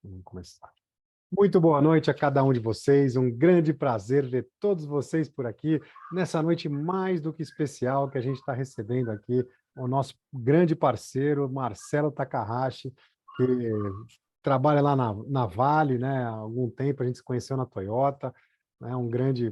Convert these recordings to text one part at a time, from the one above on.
Vamos começar. Muito boa noite a cada um de vocês, um grande prazer ver todos vocês por aqui, nessa noite mais do que especial que a gente está recebendo aqui o nosso grande parceiro, Marcelo Takahashi, que trabalha lá na Vale, né, há algum tempo, a gente se conheceu na Toyota, né,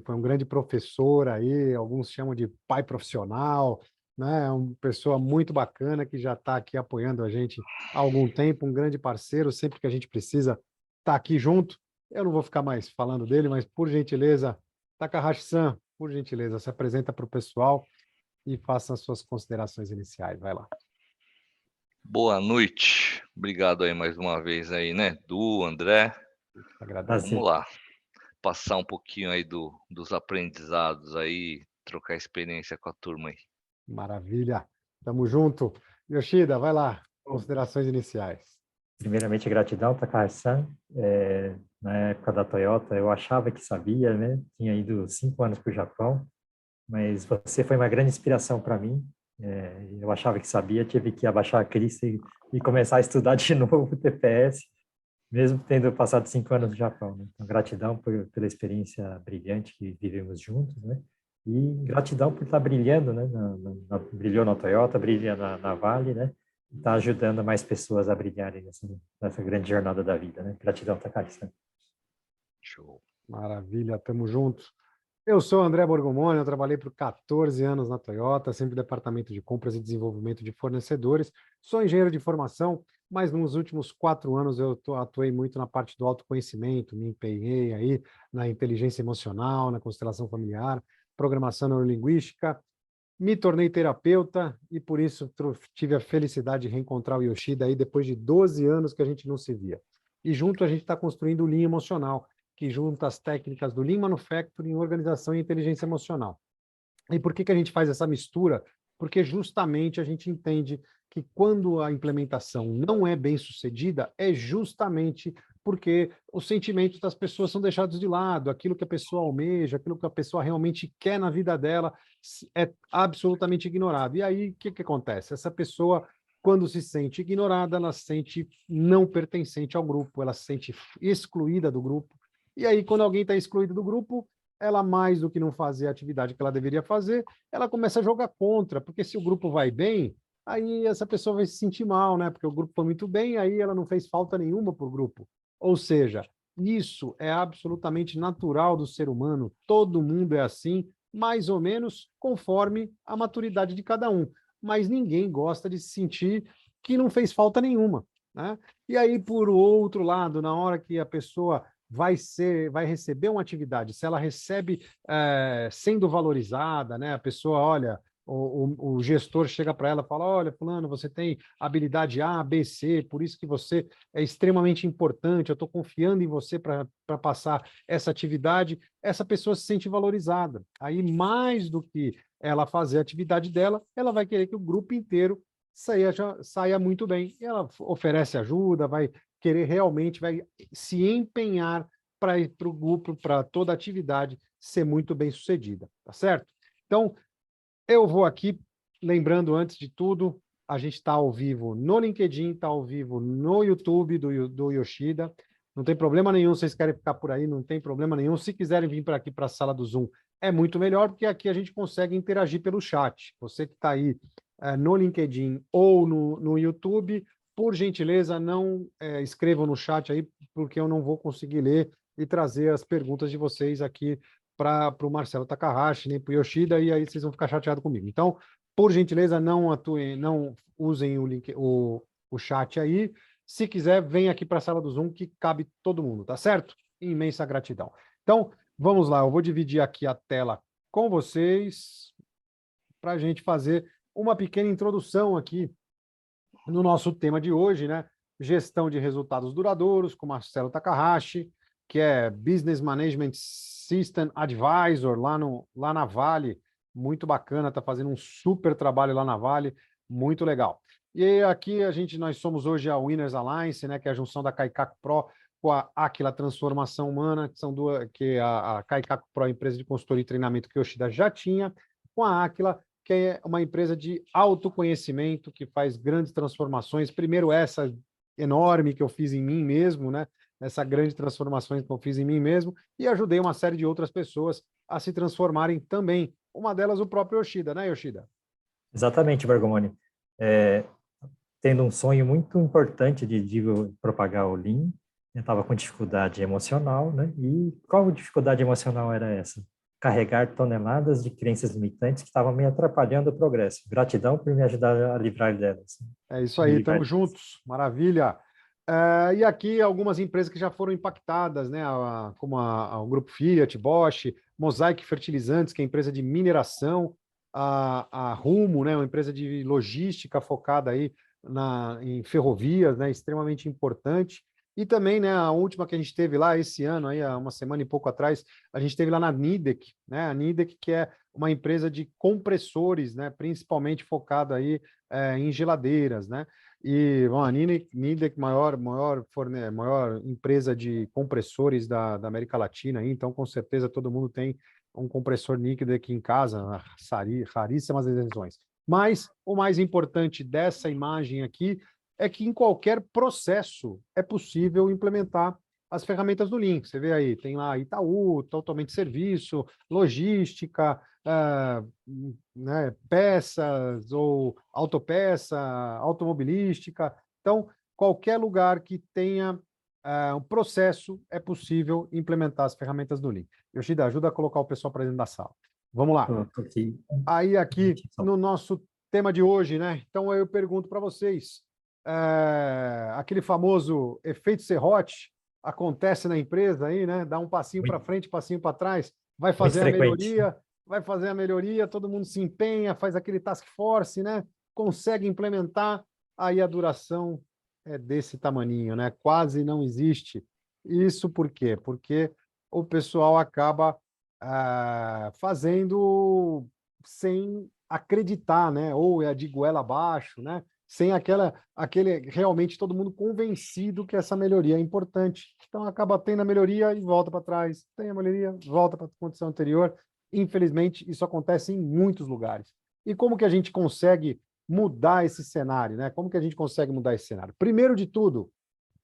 foi um grande professor aí, alguns chamam de pai profissional, né, uma pessoa muito bacana que já está aqui apoiando a gente há algum tempo, um grande parceiro, sempre que a gente precisa estar aqui junto. Eu não vou ficar mais falando dele, mas, por gentileza, Takahashi-san, por gentileza, se apresenta para o pessoal e faça as suas considerações iniciais. Vai lá. Boa noite. Obrigado aí mais uma vez aí, né, Du, André. Agradeço. Vamos lá, passar um pouquinho aí dos aprendizados aí, trocar experiência com a turma aí. Maravilha. Tamo junto. Yoshida, vai lá. Considerações iniciais. Primeiramente, gratidão, Takahashi-san. Na época da Toyota, eu achava que sabia, né? Tinha ido 5 anos para o Japão, mas você foi uma grande inspiração para mim. Eu achava que sabia, tive que abaixar a crista e começar a estudar de novo o TPS, mesmo tendo passado 5 anos no Japão, né? Então, gratidão pela experiência brilhante que vivemos juntos, né? E gratidão por estar brilhando, né? Brilhou na Toyota, brilha na Vale, né? Está ajudando mais pessoas a brilharem nessa grande jornada da vida, né? Gratidão, Takahashi. Show. Maravilha, tamo junto. Eu sou André Borgomoni, eu trabalhei por 14 anos na Toyota, sempre no departamento de compras e desenvolvimento de fornecedores. Sou engenheiro de formação, mas nos últimos 4 anos eu atuei muito na parte do autoconhecimento, me empenhei aí na inteligência emocional, na constelação familiar, programação neurolinguística, me tornei terapeuta e por isso tive a felicidade de reencontrar o Yoshida aí depois de 12 anos que a gente não se via. E junto a gente está construindo o Lean Emocional, que junta as técnicas do Lean Manufacturing, organização e inteligência emocional. E por que a gente faz essa mistura? Porque justamente a gente entende que quando a implementação não é bem sucedida, é justamente porque os sentimentos das pessoas são deixados de lado, aquilo que a pessoa almeja, aquilo que a pessoa realmente quer na vida dela é absolutamente ignorado. E aí, o que acontece? Essa pessoa, quando se sente ignorada, ela se sente não pertencente ao grupo, ela se sente excluída do grupo. E aí, quando alguém está excluído do grupo, ela, mais do que não fazer a atividade que ela deveria fazer, ela começa a jogar contra, porque se o grupo vai bem, aí essa pessoa vai se sentir mal, né? Porque o grupo foi muito bem, aí ela não fez falta nenhuma para o grupo. Ou seja, isso é absolutamente natural do ser humano, todo mundo é assim, mais ou menos conforme a maturidade de cada um. Mas ninguém gosta de se sentir que não fez falta nenhuma, né? E aí, por outro lado, na hora que a pessoa vai receber uma atividade, se ela recebe sendo valorizada, né? A pessoa, olha, o gestor chega para ela e fala, olha, fulano, você tem habilidade A, B, C, por isso que você é extremamente importante, eu estou confiando em você para passar essa atividade, essa pessoa se sente valorizada. Aí, mais do que ela fazer a atividade dela, ela vai querer que o grupo inteiro saia muito bem. E ela oferece ajuda, vai querer realmente, vai se empenhar para ir para o grupo, para toda a atividade ser muito bem sucedida, tá certo? Então, eu vou aqui, lembrando antes de tudo, a gente está ao vivo no LinkedIn, está ao vivo no YouTube do Yoshida, não tem problema nenhum, vocês querem ficar por aí, não tem problema nenhum, se quiserem vir para aqui para a sala do Zoom, é muito melhor, porque aqui a gente consegue interagir pelo chat, você que está aí no LinkedIn ou no YouTube, por gentileza, não escrevam no chat aí, porque eu não vou conseguir ler e trazer as perguntas de vocês aqui para o Marcelo Takahashi, nem para o Yoshida, e aí vocês vão ficar chateados comigo. Então, por gentileza, não usem o chat aí. Se quiser, vem aqui para a sala do Zoom, que cabe todo mundo, tá certo? Imensa gratidão. Então, vamos lá, eu vou dividir aqui a tela com vocês para a gente fazer uma pequena introdução aqui no nosso tema de hoje, né? Gestão de resultados duradouros, com Marcelo Takahashi, que é Business Management System Advisor lá na Vale, muito bacana, está fazendo um super trabalho lá na Vale, muito legal. E aqui nós somos hoje a Winners Alliance, né, que é a junção da Kaikaku Pro com a Aquila Transformação Humana, que são que a Kaikaku Pro é a empresa de consultoria e treinamento que o Yoshida já tinha, com a Aquila, que é uma empresa de autoconhecimento que faz grandes transformações. Primeiro, essa enorme que eu fiz em mim mesmo, né? Essa grande transformação que eu fiz em mim mesmo, e ajudei uma série de outras pessoas a se transformarem também. Uma delas, o próprio Yoshida, né, Yoshida? Exatamente, Bergomoni. É, tendo um sonho muito importante de propagar o Lean, eu estava com dificuldade emocional, né? E qual dificuldade emocional era essa? Carregar toneladas de crenças limitantes que estavam me atrapalhando o progresso. Gratidão por me ajudar a livrar delas. É isso Me aí, livrar estamos delas. juntos, maravilha. E aqui algumas empresas que já foram impactadas, né? Como o Grupo Fiat, Bosch, Mosaic Fertilizantes, que é empresa de mineração, a Rumo, né? Uma empresa de logística focada aí em ferrovias, né? Extremamente importante. E também, né? A última que a gente teve lá esse ano, aí, há uma semana e pouco atrás, a gente teve lá na Nidec, né? A Nidec, que é uma empresa de compressores, né? Principalmente focada aí em geladeiras, né? E bom, a Nidec, maior empresa de compressores da América Latina, aí, então com certeza todo mundo tem um compressor Nidec em casa, raríssimas exceções. Mas o mais importante dessa imagem aqui é que em qualquer processo é possível implementar as ferramentas do Lean. Você vê aí, tem lá Itaú, totalmente serviço, logística, né, peças ou autopeça, automobilística. Então, qualquer lugar que tenha um processo, é possível implementar as ferramentas do Lean. Yoshida, ajuda a colocar o pessoal para dentro da sala. Vamos lá. Tô aqui. Aí, aqui, no nosso tema de hoje, né? Então, eu pergunto para vocês, aquele famoso efeito serrote acontece na empresa aí, né? Dá um passinho para frente, passinho para trás, vai Muito fazer a frequente. melhoria, todo mundo se empenha, faz aquele task force, né? Consegue implementar, aí a duração é desse tamaninho, né? Quase não existe. Isso por quê? Porque o pessoal acaba fazendo sem acreditar, né? Ou é de goela abaixo, né? Sem aquele realmente todo mundo convencido que essa melhoria é importante. Então acaba tendo a melhoria e volta para trás, tem a melhoria, volta para a condição anterior. Infelizmente, isso acontece em muitos lugares. E como que a gente consegue mudar esse cenário, né? Como que a gente consegue mudar esse cenário? Primeiro de tudo,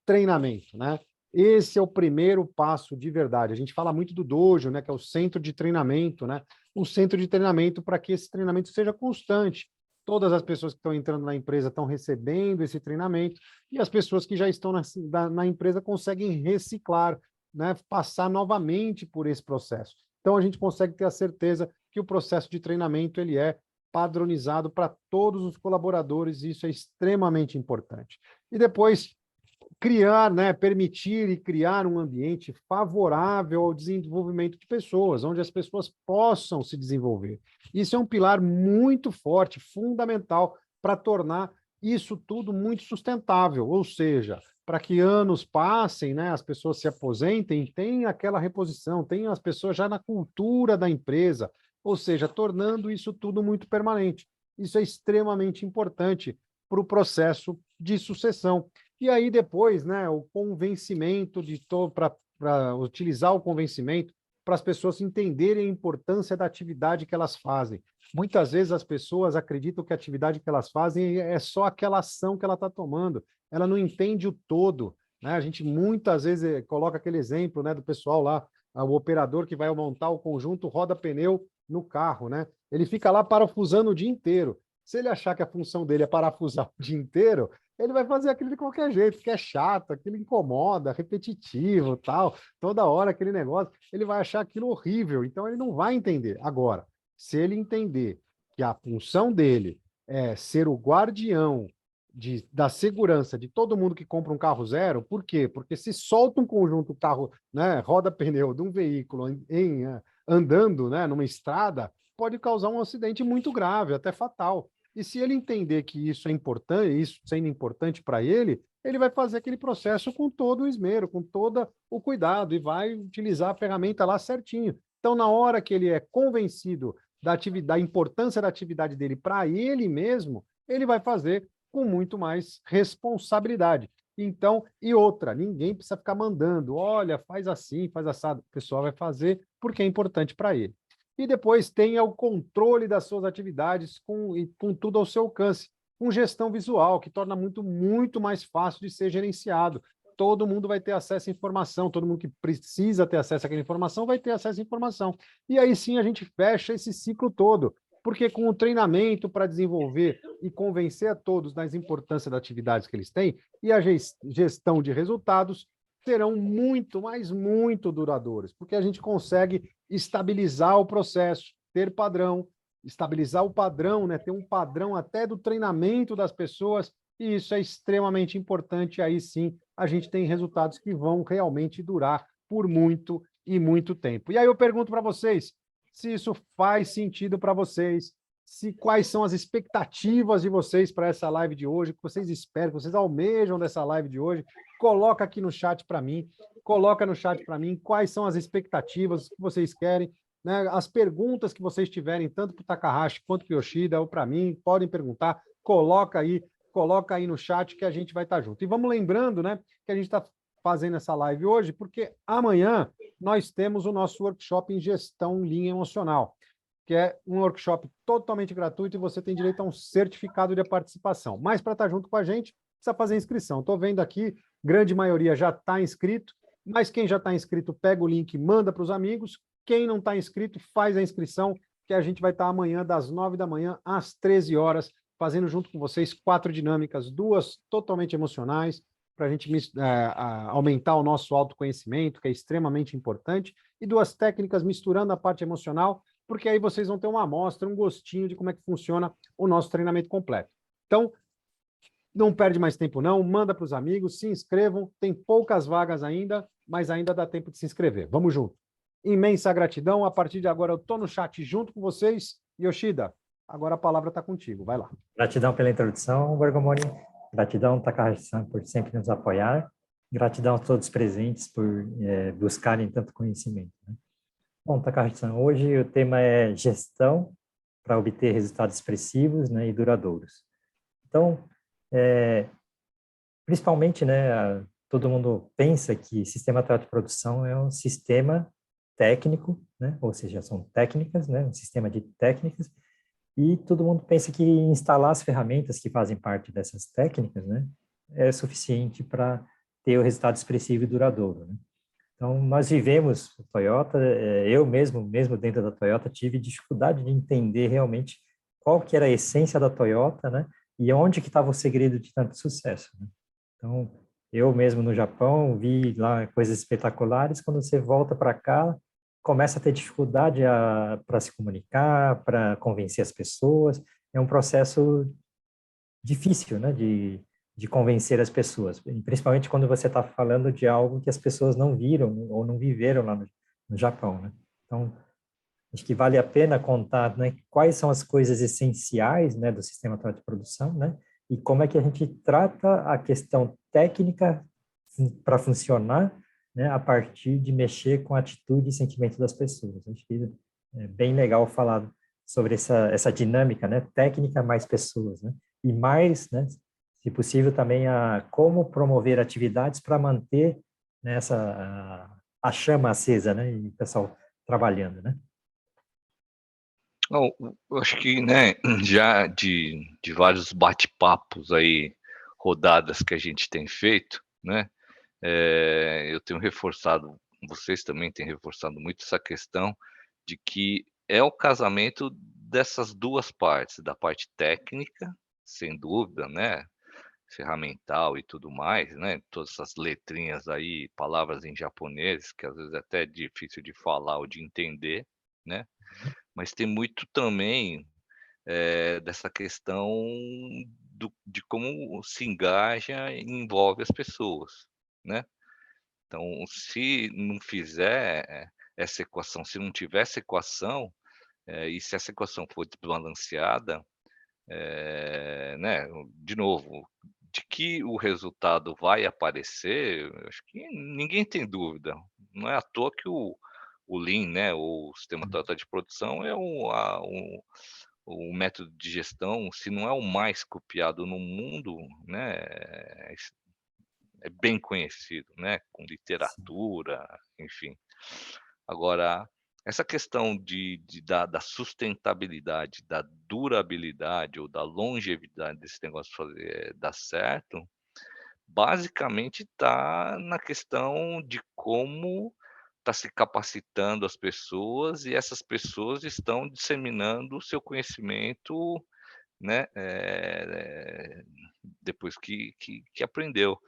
treinamento, né? Esse é o primeiro passo de verdade. A gente fala muito do dojo, né, que é o centro de treinamento, né? Um centro de treinamento para que esse treinamento seja constante. Todas as pessoas que estão entrando na empresa estão recebendo esse treinamento e as pessoas que já estão na empresa conseguem reciclar, né, passar novamente por esse processo. Então, a gente consegue ter a certeza que o processo de treinamento ele é padronizado para todos os colaboradores, e isso é extremamente importante. E depois, criar, né, permitir e criar um ambiente favorável ao desenvolvimento de pessoas, onde as pessoas possam se desenvolver. Isso é um pilar muito forte, fundamental, para tornar isso tudo muito sustentável, ou seja, para que anos passem, né, as pessoas se aposentem, tem aquela reposição, tem as pessoas já na cultura da empresa, ou seja, tornando isso tudo muito permanente. Isso é extremamente importante para o processo de sucessão. E aí depois, né, o convencimento para utilizar o convencimento para as pessoas entenderem a importância da atividade que elas fazem. Muitas vezes as pessoas acreditam que a atividade que elas fazem é só aquela ação que ela está tomando. Ela não entende o todo, né? A gente muitas vezes coloca aquele exemplo, né, do pessoal lá, o operador que vai montar o conjunto roda-pneu no carro, né? Ele fica lá parafusando o dia inteiro. Se ele achar que a função dele é parafusar o dia inteiro, ele vai fazer aquilo de qualquer jeito, que é chato, aquilo incomoda, repetitivo, tal, toda hora aquele negócio, ele vai achar aquilo horrível, então ele não vai entender. Agora, se ele entender que a função dele é ser o guardião da segurança de todo mundo que compra um carro zero, por quê? Porque se solta um conjunto carro, né, roda-pneu de um veículo andando, né, numa estrada, pode causar um acidente muito grave, até fatal. E se ele entender que isso é importante, isso sendo importante para ele, ele vai fazer aquele processo com todo o esmero, com todo o cuidado e vai utilizar a ferramenta lá certinho. Então, na hora que ele é convencido da importância da atividade dele para ele mesmo, ele vai fazer com muito mais responsabilidade. Então, e outra, ninguém precisa ficar mandando, olha, faz assim, faz assado. O pessoal vai fazer porque é importante para ele. E depois tenha o controle das suas atividades com tudo ao seu alcance. com gestão visual, que torna muito mais fácil de ser gerenciado. Todo mundo vai ter acesso à informação, todo mundo que precisa ter acesso àquela informação vai ter acesso à informação. E aí sim a gente fecha esse ciclo todo, porque com o treinamento para desenvolver e convencer a todos das importâncias das atividades que eles têm e a gestão de resultados serão muito, mas muito duradouros, porque a gente consegue estabilizar o processo, ter padrão, estabilizar o padrão, né? Ter um padrão até do treinamento das pessoas, e isso é extremamente importante. Aí sim a gente tem resultados que vão realmente durar por muito e muito tempo. E aí eu pergunto para vocês se isso faz sentido para vocês, se quais são as expectativas de vocês para essa live de hoje, o que vocês esperam, o que vocês almejam dessa live de hoje. Coloca aqui no chat para mim, quais são as expectativas que vocês querem, né? As perguntas que vocês tiverem, tanto para o Takahashi quanto para o Yoshida, ou para mim, podem perguntar, coloca aí no chat que a gente vai estar junto. E vamos lembrando, né, que a gente está fazendo essa live hoje, porque amanhã nós temos o nosso workshop em gestão linha emocional, que é um workshop totalmente gratuito e você tem direito a um certificado de participação. Mas para estar junto com a gente, precisa fazer inscrição. Estou vendo aqui, grande maioria já está inscrito, mas quem já está inscrito, pega o link, manda para os amigos. Quem não está inscrito, faz a inscrição, que a gente vai estar amanhã, das 9 da manhã às 13 horas, fazendo junto com vocês 4 dinâmicas, 2 totalmente emocionais, para a gente aumentar o nosso autoconhecimento, que é extremamente importante, e 2 técnicas misturando a parte emocional, porque aí vocês vão ter uma amostra, um gostinho de como é que funciona o nosso treinamento completo. Então, não perde mais tempo não, manda para os amigos, se inscrevam, tem poucas vagas ainda, mas ainda dá tempo de se inscrever. Vamos junto. Imensa gratidão, a partir de agora eu estou no chat junto com vocês. Yoshida, agora a palavra está contigo, vai lá. Gratidão pela introdução, Bergomoni. Gratidão, Takahashi-san, por sempre nos apoiar. Gratidão a todos presentes por buscarem tanto conhecimento, né? Bom, Takahashi-san, hoje o tema é gestão para obter resultados expressivos, né, e duradouros. Então, principalmente, né, todo mundo pensa que sistema de produção é um sistema técnico, né, ou seja, são técnicas, né, um sistema de técnicas, e todo mundo pensa que instalar as ferramentas que fazem parte dessas técnicas, né, é suficiente para ter o resultado expressivo e duradouro, né? Então, nós vivemos, Toyota, eu mesmo dentro da Toyota, tive dificuldade de entender realmente qual que era a essência da Toyota, né, e onde que estava o segredo de tanto sucesso, né? Então, eu mesmo no Japão vi lá coisas espetaculares, quando você volta para cá, começa a ter dificuldade para se comunicar, para convencer as pessoas. É um processo difícil, né, de convencer as pessoas, principalmente quando você está falando de algo que as pessoas não viram ou não viveram lá no Japão, né? Então, acho que vale a pena contar, né, quais são as coisas essenciais, né, do sistema de produção, né, e como é que a gente trata a questão técnica para funcionar, né, a partir de mexer com a atitude e sentimento das pessoas. Acho que é bem legal falar sobre essa dinâmica, né, técnica mais pessoas, né, e mais, né, se possível também como promover atividades para manter, né, a chama acesa, né, e o pessoal trabalhando, né. Eu acho que, né, já de vários bate-papos aí, rodadas que a gente tem feito, né, eu tenho reforçado, vocês também têm reforçado muito essa questão de que é o casamento dessas 2 partes, da parte técnica, sem dúvida, né, ferramental e tudo mais, né, todas essas letrinhas aí, palavras em japonês, que às vezes é até difícil de falar ou de entender, né, mas tem muito também, dessa questão de como se engaja e envolve as pessoas, né. Então, se não fizer essa equação, se não tiver essa equação, e se essa equação for desbalanceada, né, de novo, de que o resultado vai aparecer, eu acho que ninguém tem dúvida. Não é à toa que o Lean, né, o sistema total de produção é o método de gestão, se não é o mais copiado no mundo, né, é bem conhecido, né, com literatura, enfim. Agora, essa questão da sustentabilidade, da durabilidade ou da longevidade desse negócio dar certo, basicamente está na questão de como está se capacitando as pessoas e essas pessoas estão disseminando o seu conhecimento, né, depois que aprendeu.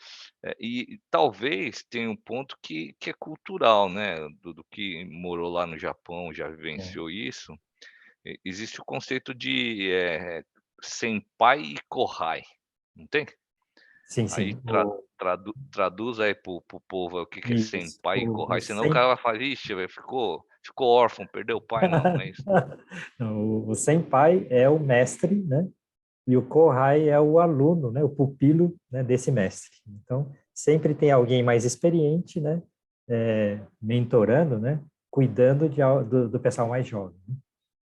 E talvez tenha um ponto que é cultural, né, do que morou lá no Japão, já É. vivenciou isso. Existe o conceito de, senpai e kohai, não tem? Sim, Aí sim. O, traduz aí para o povo o que que é isso, senpai e o kohai, senão o sem, cara vai falar: "Ixi, velho, ficou órfão, perdeu o pai", não, não é isso. o senpai é o mestre, né? E o kohai é o aluno, né? O pupilo, né, desse mestre. Então, sempre tem alguém mais experiente, né? Mentorando, né? Cuidando do pessoal mais jovem.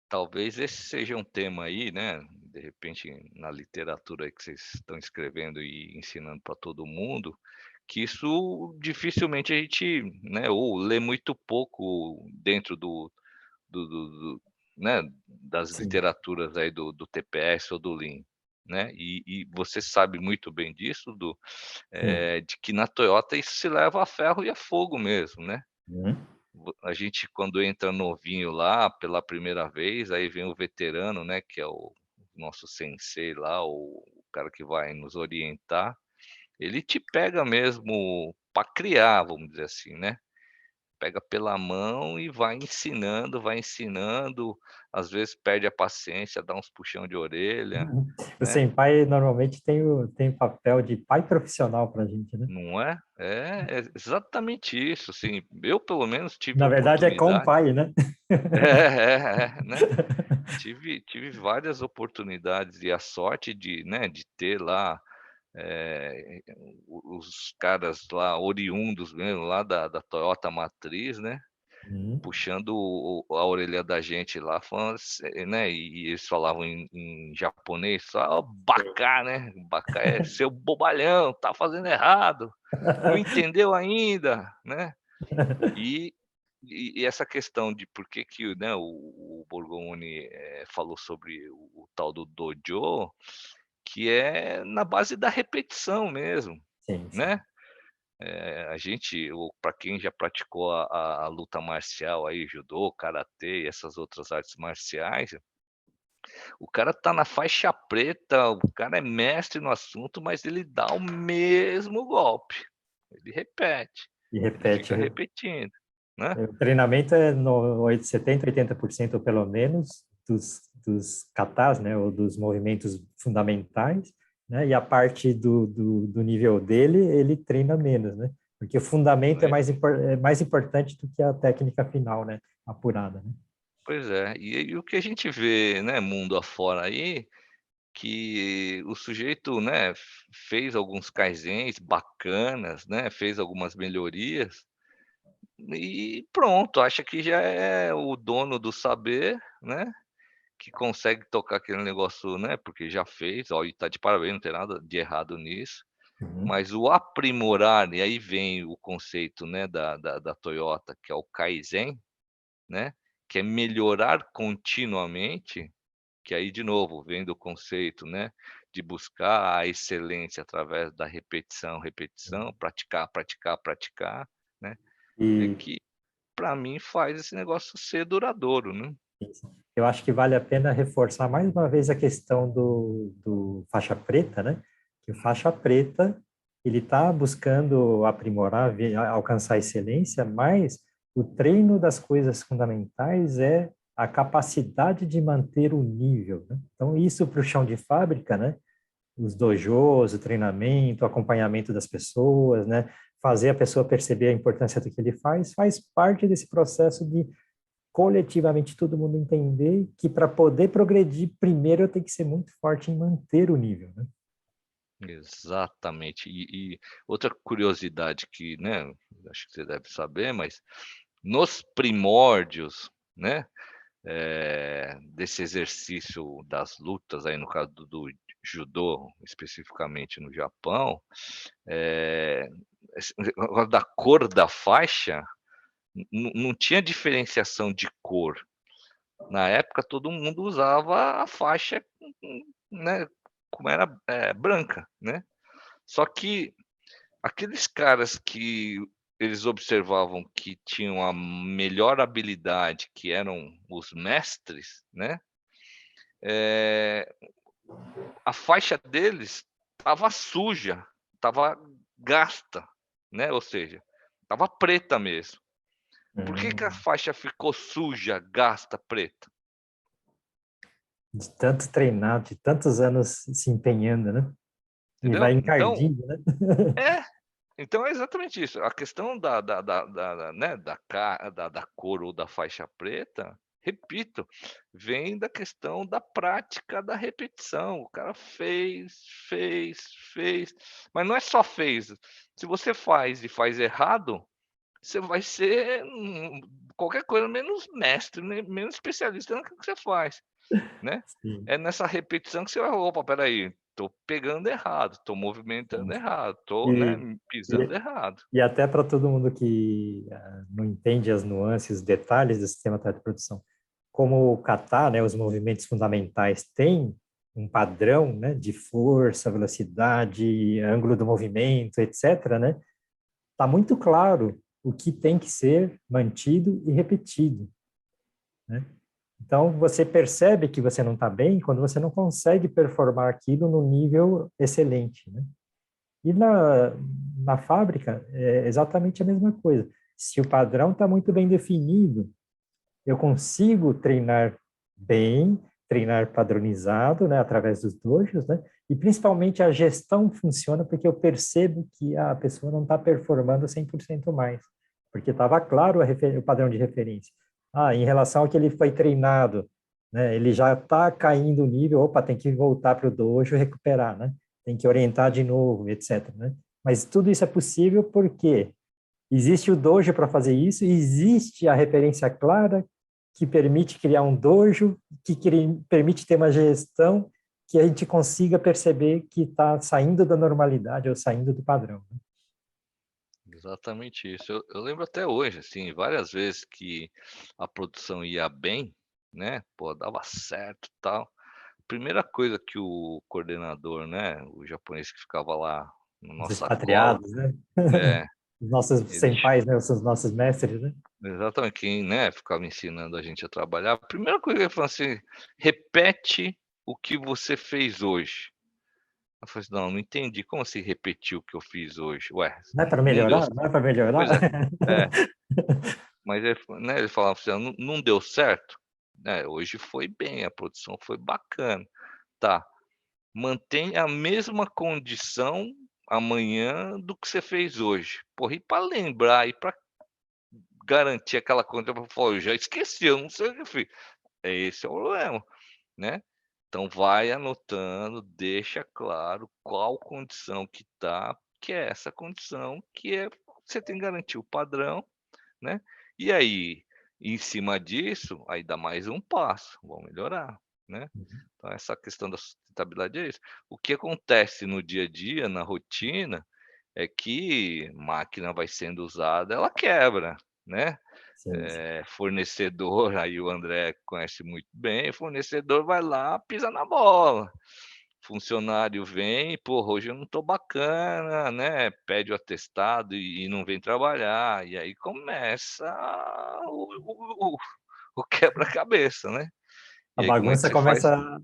Talvez esse seja um tema aí, né, de repente na literatura aí que vocês estão escrevendo e ensinando para todo mundo, que isso dificilmente a gente, né, ou lê muito pouco dentro do né, das Sim. literaturas aí do TPS ou do Lean, né. E você sabe muito bem disso, Sim. de que na Toyota isso se leva a ferro e a fogo mesmo, né. Uhum. A gente quando entra novinho lá pela primeira vez, aí vem o veterano, né, que é o nosso sensei lá, o cara que vai nos orientar, ele te pega mesmo para criar, vamos dizer assim, né. Pega pela mão e vai ensinando, às vezes perde a paciência, dá uns puxão de orelha, O né. senpai normalmente tem o papel de pai profissional para a gente, né? Não é? É exatamente isso, assim, eu pelo menos tive Na verdade é oportunidade. compai, né? Né. Tive várias oportunidades e a sorte de, né, de ter lá, os caras lá oriundos mesmo, lá da Toyota matriz, né, Uhum. puxando a orelha da gente lá, falando né, e eles falavam em japonês, só: "Bacá", né, "Bacá é seu bobalhão, tá fazendo errado, não entendeu ainda", né. E e essa questão de por que que, né, o Borgomoni, falou sobre o tal do dojo, que é na base da repetição mesmo, Sim, sim. né. A gente para quem já praticou a luta marcial aí, judô, karatê e essas outras artes marciais, o cara tá na faixa preta, o cara é mestre no assunto, mas ele dá o mesmo golpe. Ele repete, E ele repete. fica repetindo, né. O treinamento é no 70, 80% pelo menos dos katas, né, ou dos movimentos fundamentais, né, e a parte do nível dele, ele treina menos, né, porque o fundamento Né. é mais importante do que a técnica final, né, apurada, né. Pois é, e o que a gente vê, né, mundo afora aí, que o sujeito, né, fez alguns kaizens bacanas, né, fez algumas melhorias, e pronto, acha que já é o dono do saber, né, que consegue tocar aquele negócio, né, porque já fez, ó, e tá de parabéns, não tem nada de errado nisso, Uhum. mas o aprimorar, e aí vem o conceito, né, da Toyota, que é o kaizen, né, que é melhorar continuamente. Que aí, de novo, vem do conceito, né, de buscar a excelência através da repetição, repetição, praticar, praticar, praticar, né, é E que para mim faz esse negócio ser duradouro, né. eu acho que vale a pena reforçar mais uma vez a questão do faixa preta, né? Que o faixa preta ele está buscando aprimorar, alcançar a excelência, mas o treino das coisas fundamentais é a capacidade de manter o nível, né? Então, isso para o chão de fábrica, né? Os dojos, o treinamento, o acompanhamento das pessoas, né? Fazer a pessoa perceber a importância do que ele faz parte desse processo de coletivamente todo mundo entender que para poder progredir, primeiro eu tenho que ser muito forte em manter o nível, né? Exatamente. E outra curiosidade que, né, acho que você deve saber, mas nos primórdios, né, desse exercício das lutas aí no caso do judô, especificamente no Japão, esse negócio da cor da faixa, Não tinha diferenciação de cor. Na época, todo mundo usava a faixa, né, como era branca, né? Só que aqueles caras que eles observavam que tinham a melhor habilidade, que eram os mestres, né? Eh, a faixa deles estava suja, estava gasta, né? Ou seja, estava preta mesmo. Por que a Hum, faixa ficou suja, gasta, preta? de tanto treinar, de tantos anos se empenhando, né? E vai Entendeu? Então, encardindo, né? é então é exatamente isso. A questão né, da cor ou da faixa preta, repito, vem da questão da prática da repetição. O cara fez, fez, fez, mas não é só fez. Se você faz e faz errado, você vai ser, qualquer coisa menos mestre, menos especialista naquilo que você faz, né. Sim, É nessa repetição que você vai: "Opa, espera aí, tô pegando errado, tô movimentando sim. errado, tô, né, E, pisando e, errado". e até para todo mundo que não entende as nuances, os detalhes do sistema de produção, como o kata, né, os movimentos fundamentais têm um padrão, né, de força, velocidade, ângulo do movimento, etc., né? Tá muito claro o que tem que ser mantido e repetido, né? Então, você percebe que você não está bem quando você não consegue performar aquilo no nível excelente, né? E na fábrica é exatamente a mesma coisa. Se o padrão está muito bem definido, eu consigo treinar bem, treinar padronizado, né, através dos dojos, né? E principalmente a gestão funciona porque eu percebo que a pessoa não está performando 100% mais, porque estava claro o padrão de referência. Ah, em relação ao que ele foi treinado, né, ele já está caindo o nível, opa, tem que voltar para o dojo e recuperar, né? Tem que orientar de novo, etc, né? Mas tudo isso é possível porque existe o dojo para fazer isso, e existe a referência clara que permite criar um dojo, permite ter uma gestão que a gente consiga perceber que está saindo da normalidade ou saindo do padrão. Exatamente isso. Eu lembro até hoje, assim, várias vezes que a produção ia bem, né, pô, dava certo, e tal. Primeira coisa que o coordenador, né, o japonês que ficava lá na Os nossa cola, expatriados, né? é, Os nossos ele senpais, né? Os nossos mestres, né? exatamente, quem, né, ficava ensinando a gente a trabalhar, a primeira coisa que ele falou assim: "Repete o que você fez hoje". Eu falei assim: "Não entendi, como assim repetir o que eu fiz hoje? Ué, Não é para não deu". melhorar? Não é para Pois melhorar? é, é, mas ele falava assim: "Não deu certo? É, hoje foi bem, a produção foi bacana. Tá, mantém a mesma condição amanhã do que você fez hoje". Porra, e para lembrar, e para garantir aquela coisa, eu falo: "Eu já esqueci, eu não sei o que eu fiz". Esse é o problema, né. Então vai anotando, deixa claro qual condição que tá, que é essa condição que você tem que garantir o padrão, né. E aí, em cima disso, aí dá mais um passo, vamos melhorar, né. Então essa questão da sustentabilidade é isso. O que acontece no dia a dia, na rotina, é que máquina vai sendo usada, ela quebra, né. Sim, sim. Fornecedor, aí o André conhece muito bem, fornecedor vai lá, pisa na bola. Funcionário vem: "Porra, hoje eu não estou bacana", né, pede o atestado e não vem trabalhar, e aí começa o quebra-cabeça, né. A E aí como é que bagunça você faz? começa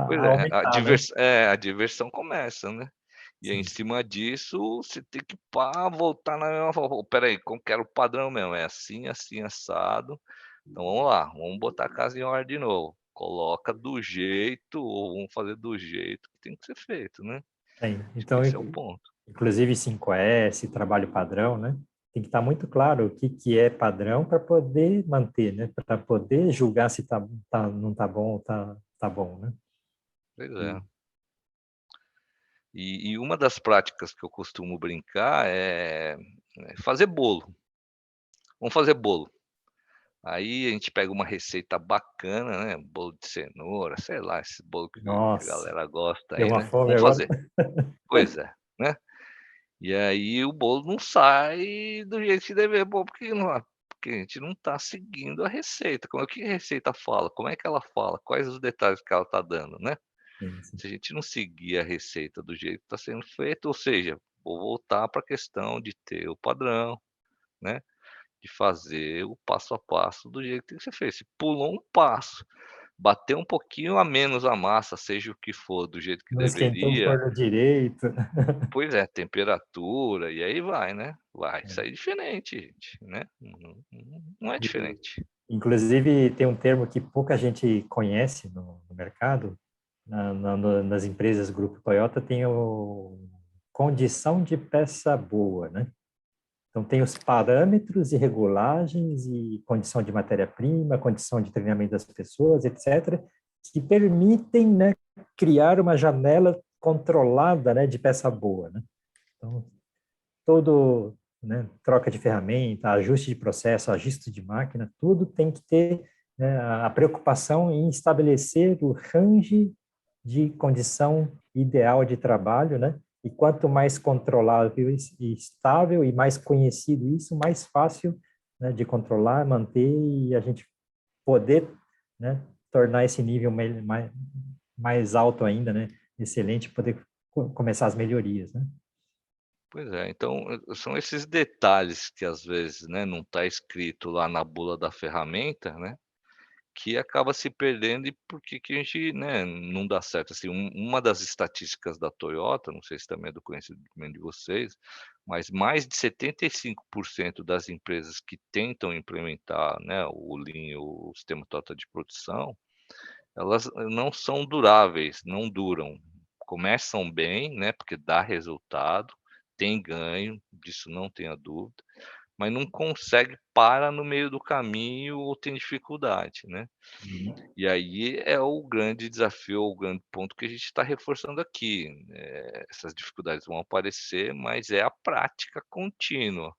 Pois a é, aumentar, né? a diversão começa, né. E aí em Sim. cima disso, você tem que pá, voltar na mesma "Espera aí, como que era o padrão mesmo? É assim, assim, assado, então vamos lá, vamos botar a casa em ordem de novo. Coloca do jeito ou vamos fazer do jeito que tem que ser feito, né". Tem. Acho que Então, esse é o ponto. inclusive 5S, trabalho padrão, né? Tem que estar muito claro o que que é padrão para poder manter, né? Para poder julgar se não tá bom ou tá bom, né? Pois E, é. E uma das práticas que eu costumo brincar é fazer bolo. Vamos fazer bolo. Aí a gente pega uma receita bacana, né, bolo de cenoura, sei lá, esse bolo que a nossa, galera gosta deu aí, uma né. fome Vamos agora. fazer. Pois é, né. E aí o bolo não sai do jeito que deveria. Pô, por que não porque a gente não está seguindo a receita. O que a receita fala? Como é que ela fala? Quais os detalhes que ela está dando, né? sim, sim. Se a gente não seguir a receita do jeito que está sendo feito, ou seja, vou voltar para a questão de ter o padrão, né? De fazer o passo a passo do jeito que tem que ser feito. Se pulou um passo, bateu um pouquinho a menos a massa, seja o que for, do jeito que Não esquentou o deveria, forno direito. pois é, temperatura, e aí vai, né? Vai sair diferente, gente, né? Não é E, diferente. inclusive, tem um termo que pouca gente conhece no mercado, nas empresas Grupo Toyota, tem o condição de peça boa, né? Então, tem os parâmetros e regulagens e condição de matéria-prima, condição de treinamento das pessoas, etc., que permitem, né, criar uma janela controlada, né, de peça boa, né? Então, todo, né, troca de ferramenta, ajuste de processo, ajuste de máquina, tudo tem que ter, né, a preocupação em estabelecer o range de condição ideal de trabalho, né? E quanto mais controlável e estável e mais conhecido isso, mais fácil, né, de controlar, manter e a gente poder, né, tornar esse nível mais alto ainda, né? Excelente, poder começar as melhorias, né? Pois é, então são esses detalhes que às vezes, né, não está escrito lá na bula da ferramenta, né, que acaba se perdendo e por que que a gente, né, não dá certo. Assim, uma das estatísticas da Toyota, não sei se também é do conhecimento de vocês, mas mais de 75% das empresas que tentam implementar, né, o Lean, o sistema Toyota de produção, elas não são duráveis, não duram. Começam bem, né, porque dá resultado, tem ganho, disso não tenha dúvida, mas não consegue, para no meio do caminho ou tem dificuldade, né. Uhum. E aí é o grande desafio, o grande ponto que a gente está reforçando aqui, essas dificuldades vão aparecer, mas é a prática contínua.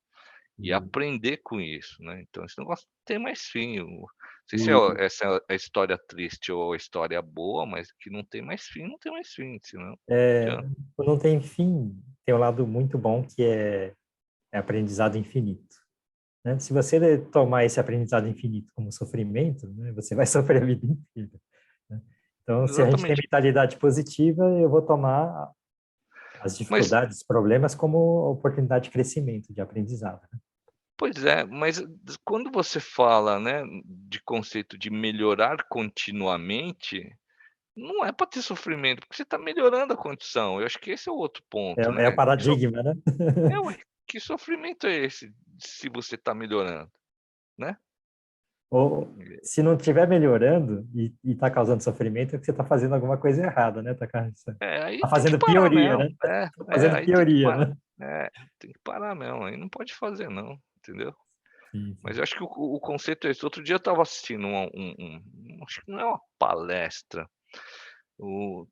E aprender com isso, né, então esse negócio tem mais fim, não sei se E, essa é a história triste ou a história boa, mas que não tem mais fim, não tem mais fim, senão não é, adianta. não tem fim, tem um lado muito bom que é aprendizado infinito, né? Se você tomar esse aprendizado infinito como sofrimento, né, você vai sofrer a vida inteira, né? Então, se a gente tem Exatamente. mentalidade positiva, eu vou tomar as Mas dificuldades, oportunidade como oportunidade de crescimento, de aprendizado, né? pois é, mas quando você fala, né, de conceito de melhorar continuamente, não é para ter sofrimento, porque você está melhorando a condição, eu acho que esse é o outro ponto, É o né. paradigma, né? Ué, que sofrimento é esse, se você está melhorando, né? Ou se não estiver melhorando e está causando sofrimento, é que você está fazendo alguma coisa errada, né, Takahisa? Aí Está tem que fazendo parar pioria, mesmo. né? Tá fazendo Aí tem que pioria, parar. né? Tem que parar mesmo, aí não pode fazer não, entendeu. Sim, Mas sim. eu acho que o conceito é esse. Outro dia eu estava assistindo acho que não é uma palestra,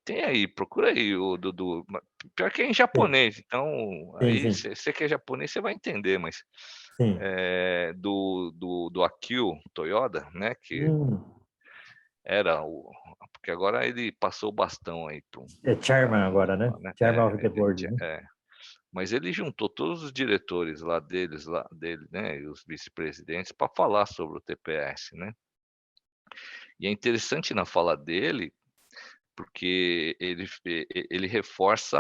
tem aí, procura aí o pior que é em Sim, japonês, então sim, aí sim. você que é japonês, você vai entender, mas, Sim. do Akio Toyoda, né, que Hum, era o porque agora ele passou o bastão aí para um é cara chairman agora, novo né? lá, né. Chairman of the board, né? Mas ele juntou todos os diretores lá dele, né, e os vice-presidentes para falar sobre o TPS, né. E é interessante na fala dele, porque ele reforça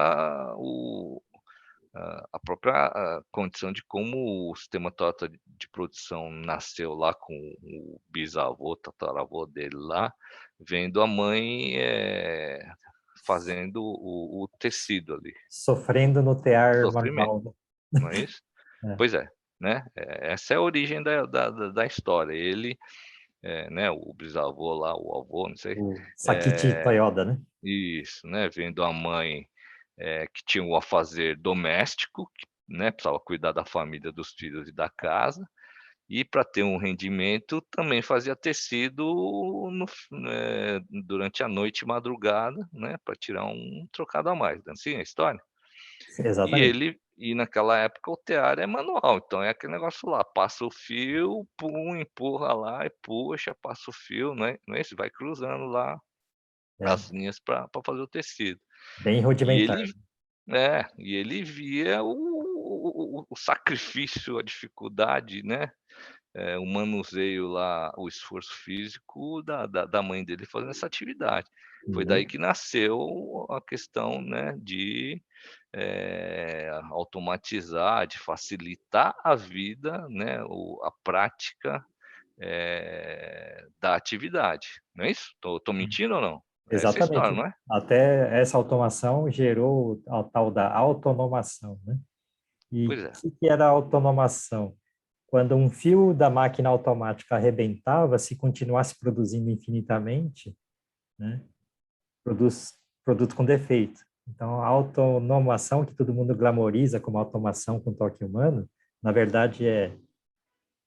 a própria condição de como o sistema Toyota de produção nasceu lá com o bisavô, tataravô dele lá, vendo a mãe, fazendo o tecido ali, Sofrendo no tear sofrimento, manual, não é isso? né? Pois é, né, essa é a origem da história. Ele, né, o bisavô lá, o avô, não sei, O Sakichi eh Toyoda, né? isso, né, vendo a mãe, que tinha o afazer doméstico, que, né, precisava cuidar da família, dos filhos e da casa, e para ter um rendimento também fazia tecido durante a noite e madrugada, né, para tirar um trocado a mais, não é assim a história? Exatamente. E naquela época o tear é manual, então é aquele negócio lá, passa o fio, pum, empurra lá e puxa, passa o fio, não é isso? Vai cruzando lá É, as linhas para fazer o tecido. bem E rudimentar. ele e ele via o sacrifício, a dificuldade, né, o manuseio lá, o esforço físico da mãe dele fazendo essa atividade. Foi daí que nasceu a questão, né, de, automatizar, de facilitar a vida, né, a prática, da atividade, não é isso? Tô mentindo ou não? É essa a história, Exatamente. não é? Até essa automação gerou a tal da autonomação, né? E Pois o é. que era a autonomação? Quando um fio da máquina automática arrebentava, se continuasse produzindo infinitamente, né, produz produto com defeito. Então, a autonomação, que todo mundo glamoriza como automação com toque humano, na verdade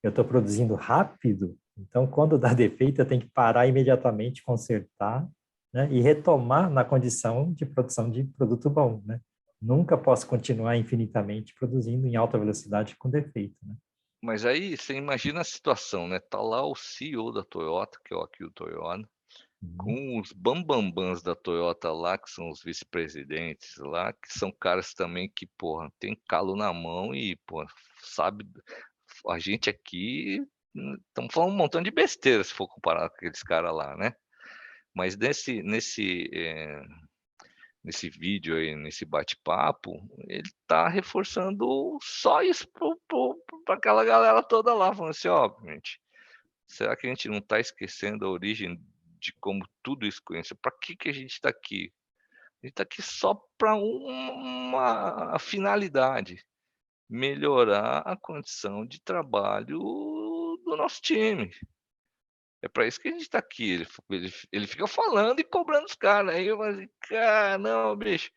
eu estou produzindo rápido, então quando dá defeito eu tenho que parar imediatamente, consertar, né, e retomar na condição de produção de produto bom, né? Nunca posso continuar infinitamente produzindo em alta velocidade com defeito, né? Mas aí você imagina a situação, né, tá lá o CEO da Toyota, que é o Akio Toyoda, Uhum. com os bambambãs da Toyota lá, que são os vice-presidentes lá, que são caras também que, porra, tem calo na mão e, pô, sabe, a gente aqui, estamos falando um montão de besteira se for comparar com aqueles caras lá, né. Mas nesse vídeo aí, nesse bate-papo, ele tá reforçando só isso para aquela galera toda lá, falando assim: "Ó, gente, será que a gente não está esquecendo a origem de como tudo isso começou? Para que a gente está aqui? A gente está aqui só para uma finalidade, melhorar a condição de trabalho do nosso time. É para isso que a gente está aqui". Ele fica falando e cobrando os caras, aí eu falo assim: "Caramba, bicho".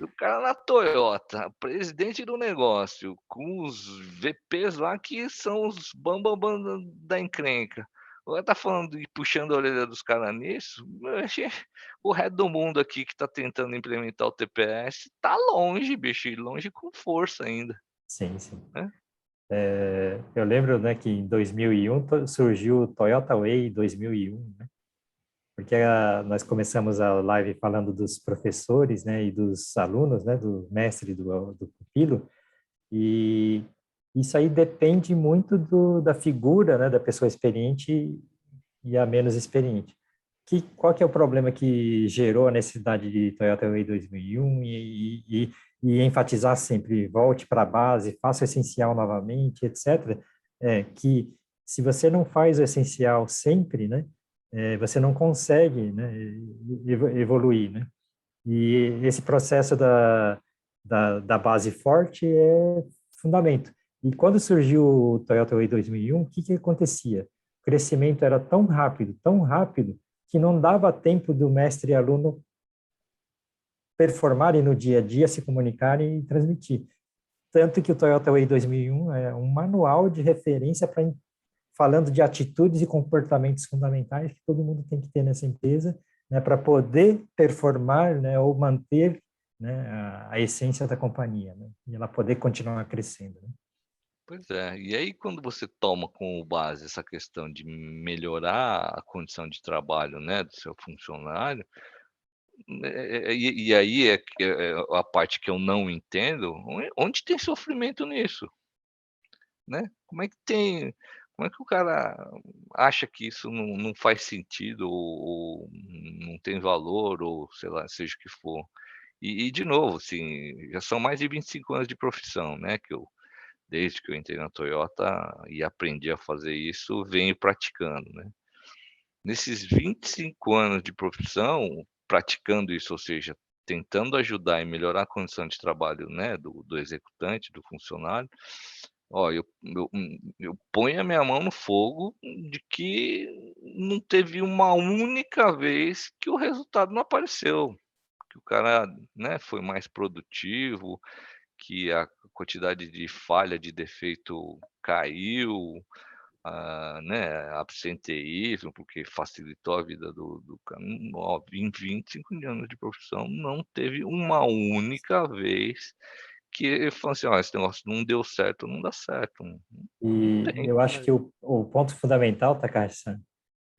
O cara na Toyota, presidente do negócio, com os VPs lá que são os bambambam da encrenca. Agora tá falando e puxando a orelha dos caras nisso, o resto do mundo aqui que tá tentando implementar o TPS tá longe, bicho, e longe com força ainda, Sim, sim. né. Eu lembro, né, que em 2001 surgiu o Toyota Way 2001, né? Porque nós começamos a live falando dos professores, né, e dos alunos, né, do mestre e do pupilo, e isso aí depende muito da figura, né, da pessoa experiente e a menos experiente. Qual que é o problema que gerou a necessidade de Toyota Way 2001 e enfatizar sempre, volte para a base, faça o essencial novamente, etc. É que se você não faz o essencial sempre, né, você não consegue, né, evoluir, né? E esse processo da base forte é fundamento. E quando surgiu o Toyota Way 2001, o que acontecia? O crescimento era tão rápido, que não dava tempo do mestre e aluno performarem no dia a dia, se comunicarem e transmitir. Tanto que o Toyota Way 2001 é um manual de referência para falando de atitudes e comportamentos fundamentais que todo mundo tem que ter nessa empresa, né, para poder performar, né, ou manter, né, a essência da companhia, né, e ela poder continuar crescendo, né? Pois é, e aí quando você toma como base essa questão de melhorar a condição de trabalho, né, do seu funcionário. E aí é a parte que eu não entendo, onde tem sofrimento nisso, né? Como é que o cara acha que isso não faz sentido ou não tem valor ou sei lá, seja o que for. E de novo, assim, já são mais de 25 anos de profissão, né, que eu desde que eu entrei na Toyota e aprendi a fazer isso, venho praticando, né. Nesses 25 anos de profissão, praticando isso, ou seja, tentando ajudar e melhorar a condição de trabalho, né, do executante, do funcionário, ó, eu ponho a minha mão no fogo de que não teve uma única vez que o resultado não apareceu, que o cara, né, foi mais produtivo, que a quantidade de falha, de defeito caiu, né, absenteísmo, porque facilitou a vida do cara. Ó, em 25 anos de profissão, não teve uma única vez que ele falou assim: "Ó, esse negócio não deu certo, não dá certo". Não E tem. eu acho que o ponto fundamental, Takashi-san,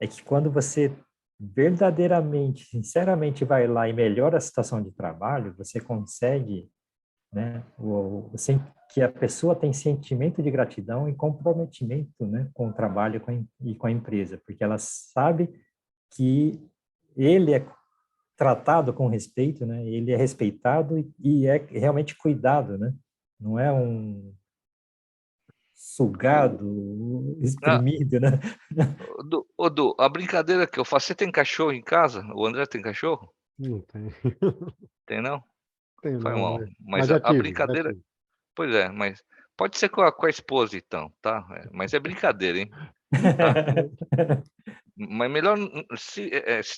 é que quando você verdadeiramente, sinceramente vai lá e melhora a situação de trabalho, você consegue né? Que a pessoa tem sentimento de gratidão e comprometimento, né, com o trabalho e com a empresa, porque ela sabe que ele é tratado com respeito, né? Ele é respeitado e é realmente cuidado, né? Não é um sugado, Ah, exprimido, né? Du, a brincadeira que eu faço, você tem cachorro em casa? O André tem cachorro? Não tem, Tem não? tenho Faz não, mal. mas Mas já a tive, já brincadeira, tive. pois é, mas pode ser com a esposa então, tá? Mas é brincadeira, hein? Tá? Mas melhor, se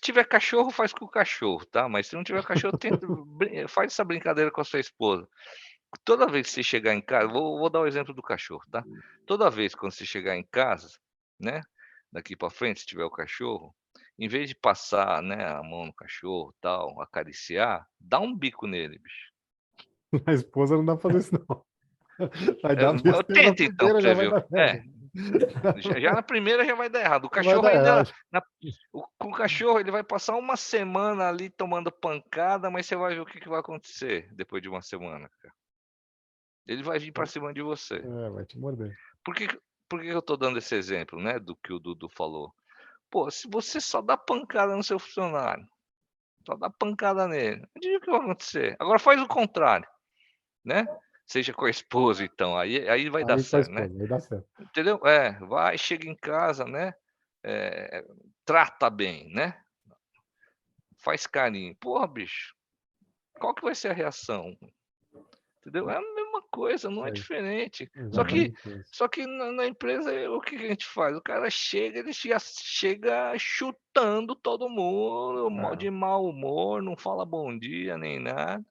tiver cachorro, faz com o cachorro, tá? Mas se não tiver cachorro, faz essa brincadeira com a sua esposa. Toda vez que você chegar em casa, vou dar o exemplo do cachorro, tá? Toda vez quando você chegar em casa, né? Daqui para frente, se tiver o cachorro, em vez de passar, né, a mão no cachorro, tal, acariciar, dá um bico nele, bicho. A esposa não dá pra fazer isso, não. Vai dar besteira na Tenta então primeira, pra já você vai ver. dar merda. Já na primeira já vai dar errado. O Vai cachorro dar ainda, errado. com o cachorro ele vai passar uma semana ali tomando pancada, mas você vai ver o que vai acontecer depois de uma semana, cara. Ele vai vir para cima de você. É, vai te morder. Por que por que eu tô dando esse exemplo, né, do que o Dudu falou? Pô, se você só dá pancada no seu funcionário, só dá pancada nele, adivinha o que vai acontecer? Agora faz o contrário, né, seja com a esposa então, aí vai dar Aí com a certo, né, esposa, vai dar certo. entendeu? Vai, chega em casa, né, eh, trata bem, né, faz carinho. Porra, bicho, qual que vai ser a reação? Entendeu? É a mesma coisa, não Isso é aí, diferente. Só que exatamente isso. só que na empresa, o que que a gente faz? O cara chega, ele já chega chutando todo mundo, de mau humor, não fala bom dia nem nada,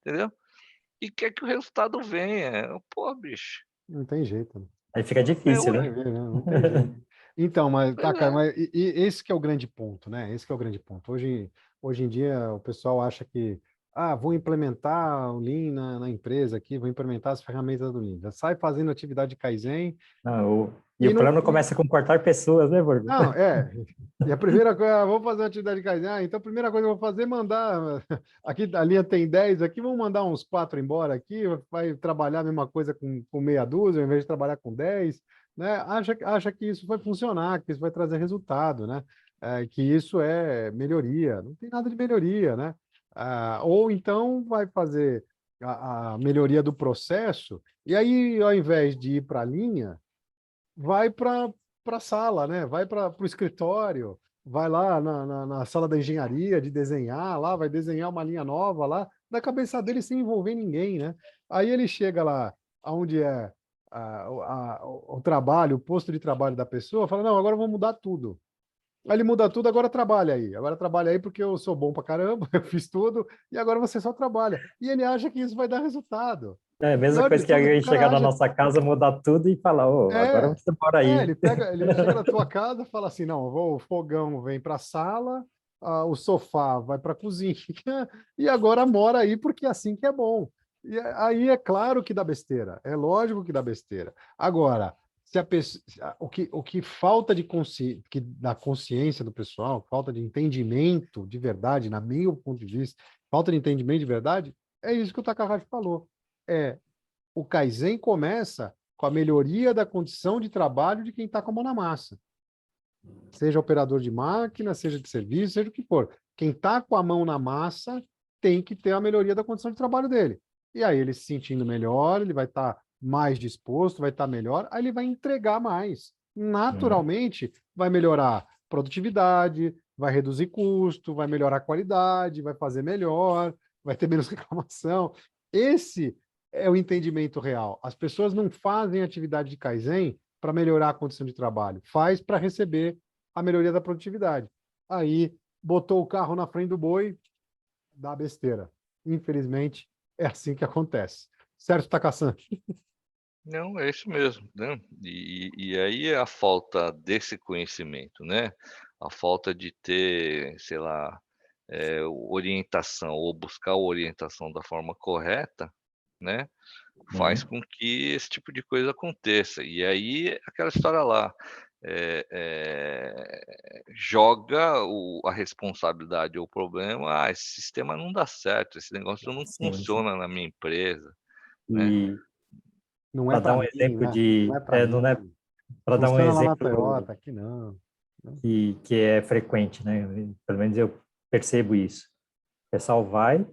entendeu? E quer que o resultado venha. Pô, bicho, Não tem jeito, né? Aí fica é difícil, ué, Vai né? ver, né? Não tem jeito. Então, mas pois tá, cara, é. mas esse que é o grande ponto, né? Esse que é o grande ponto. Hoje em dia, o pessoal acha que, vou implementar o Lean na empresa aqui, vou implementar as ferramentas do Lean. Já sai fazendo atividade Kaizen Não, e e o não. plano começa com cortar pessoas, né, Borgo? Não, é. E a primeira coisa, vou fazer uma atividade Kaizen. Então a primeira coisa que eu vou fazer é mandar. Aqui a linha tem 10 aqui, vamos mandar uns 4 embora aqui, vai trabalhar a mesma coisa com meia dúzia, ao invés de trabalhar com 10, né? Acha que isso vai funcionar, que isso vai trazer resultado, né? Que isso é melhoria. Não tem nada de melhoria, né? Ou então vai fazer a melhoria do processo, e aí, ao invés de ir para a linha, vai para a sala, né? Vai para o escritório, vai lá na sala da engenharia de desenhar lá, vai desenhar uma linha nova lá, na cabeça dele sem envolver ninguém, né? Aí ele chega lá onde é o trabalho, o posto de trabalho da pessoa, fala, não, agora eu vou mudar tudo. Aí ele muda tudo, agora trabalha aí. Agora trabalha aí porque eu sou bom pra caramba, eu fiz tudo, e agora você só trabalha. E ele acha que isso vai dar resultado. É a mesma Pior de coisa que tudo, que o alguém cara chegar na acha. nossa casa, mudar tudo e falar, ô, agora É, você mora aí. ele chega na tua casa e fala assim, não, o fogão vem para a sala, o sofá vai para a cozinha, e agora mora aí porque é assim que é bom. E aí é claro que dá besteira, é lógico que dá besteira. Agora, se a pessoa, o que falta da consciência do pessoal, falta de entendimento de verdade, na meu ponto de vista, falta de entendimento de verdade, é isso que o Takahashi falou. O Kaizen começa com a melhoria da condição de trabalho de quem está com a mão na massa. Seja operador de máquina, seja de serviço, seja o que for. Quem está com a mão na massa tem que ter a melhoria da condição de trabalho dele. E aí ele se sentindo melhor, ele vai estar mais disposto, vai estar melhor, aí ele vai entregar mais. Naturalmente, vai melhorar produtividade, vai reduzir custo, vai melhorar a qualidade, vai fazer melhor, vai ter menos reclamação. Esse é o entendimento real. As pessoas não fazem atividade de Kaizen para melhorar a condição de trabalho, faz para receber a melhoria da produtividade. Aí, botou o carro na frente do boi, dá besteira. Infelizmente, é assim que acontece. Certo, Takasan? Não, é isso mesmo, né. E aí é a falta desse conhecimento, né, a falta de ter, sei lá, orientação ou buscar a orientação da forma correta, né, faz com que esse tipo de coisa aconteça. E aí, aquela história lá, joga a responsabilidade ou o problema: esse sistema não dá certo, esse negócio não Sim, sim. funciona na minha empresa", né? E Não é para dar para um mim, exemplo né? Não de, é para não é mim. para dar um Funciona lá na exemplo Toyota, aqui não. que é frequente, né? Pelo menos eu percebo isso. O pessoal vai,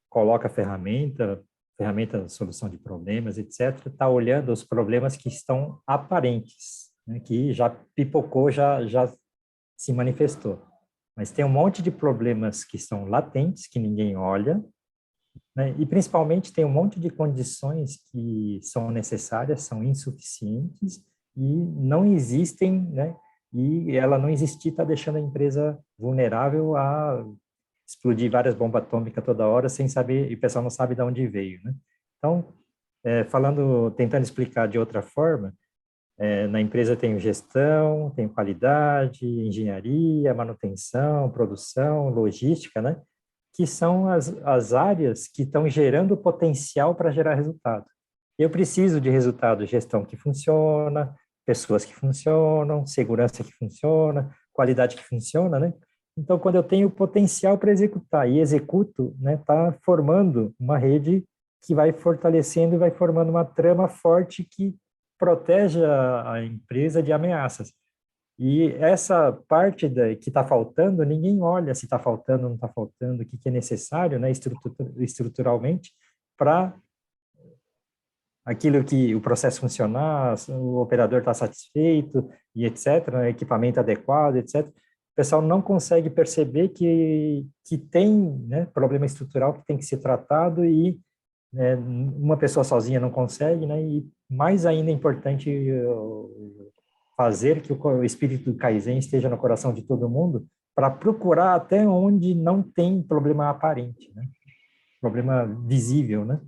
coloca a ferramenta de solução de problemas, etc. Está olhando os problemas que estão aparentes, né? Que já pipocou, já se manifestou. Mas tem um monte de problemas que estão latentes, que ninguém olha, né? E principalmente tem um monte de condições que são necessárias, são insuficientes e não existem, né? E ela não existir está deixando a empresa vulnerável a explodir várias bombas atômicas toda hora sem saber, e o pessoal não sabe de onde veio, né? Então, tentando explicar de outra forma, na empresa tem gestão, tem qualidade, engenharia, manutenção, produção, logística, né? Que são as áreas que estão gerando potencial para gerar resultado. Eu preciso de resultado, gestão que funciona, pessoas que funcionam, segurança que funciona, qualidade que funciona, né? Então, quando eu tenho potencial para executar e executo, né, tá formando uma rede que vai fortalecendo e vai formando uma trama forte que protege a empresa de ameaças. E essa parte que está faltando, ninguém olha se está faltando ou não está faltando, o que é necessário, né, estruturalmente, para aquilo que o processo funcionar, o operador está satisfeito e etc., né, equipamento adequado, etc. O pessoal não consegue perceber que tem, né, problema estrutural que tem que ser tratado e, né, uma pessoa sozinha não consegue, né, e mais ainda é importante fazer que o espírito do Kaizen esteja no coração de todo mundo para procurar até onde não tem problema aparente, né? Problema visível, né?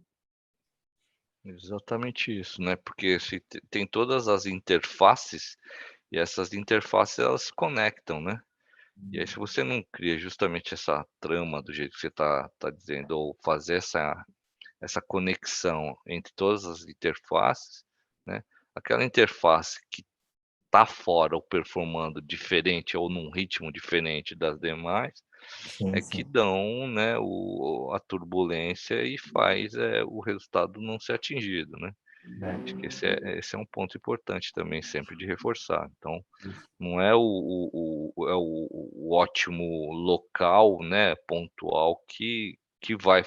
Exatamente isso, né? Porque se tem todas as interfaces e essas interfaces elas se conectam, né? E aí se você não cria justamente essa trama do jeito que você tá dizendo, ou fazer essa conexão entre todas as interfaces, né? Aquela interface que tá fora ou performando diferente ou num ritmo diferente das demais, Sim, é que sim. dão, né, a turbulência e faz, o resultado não ser atingido, né. Acho que esse é um ponto importante também sempre de reforçar. Então, não é o ótimo local, né, pontual que vai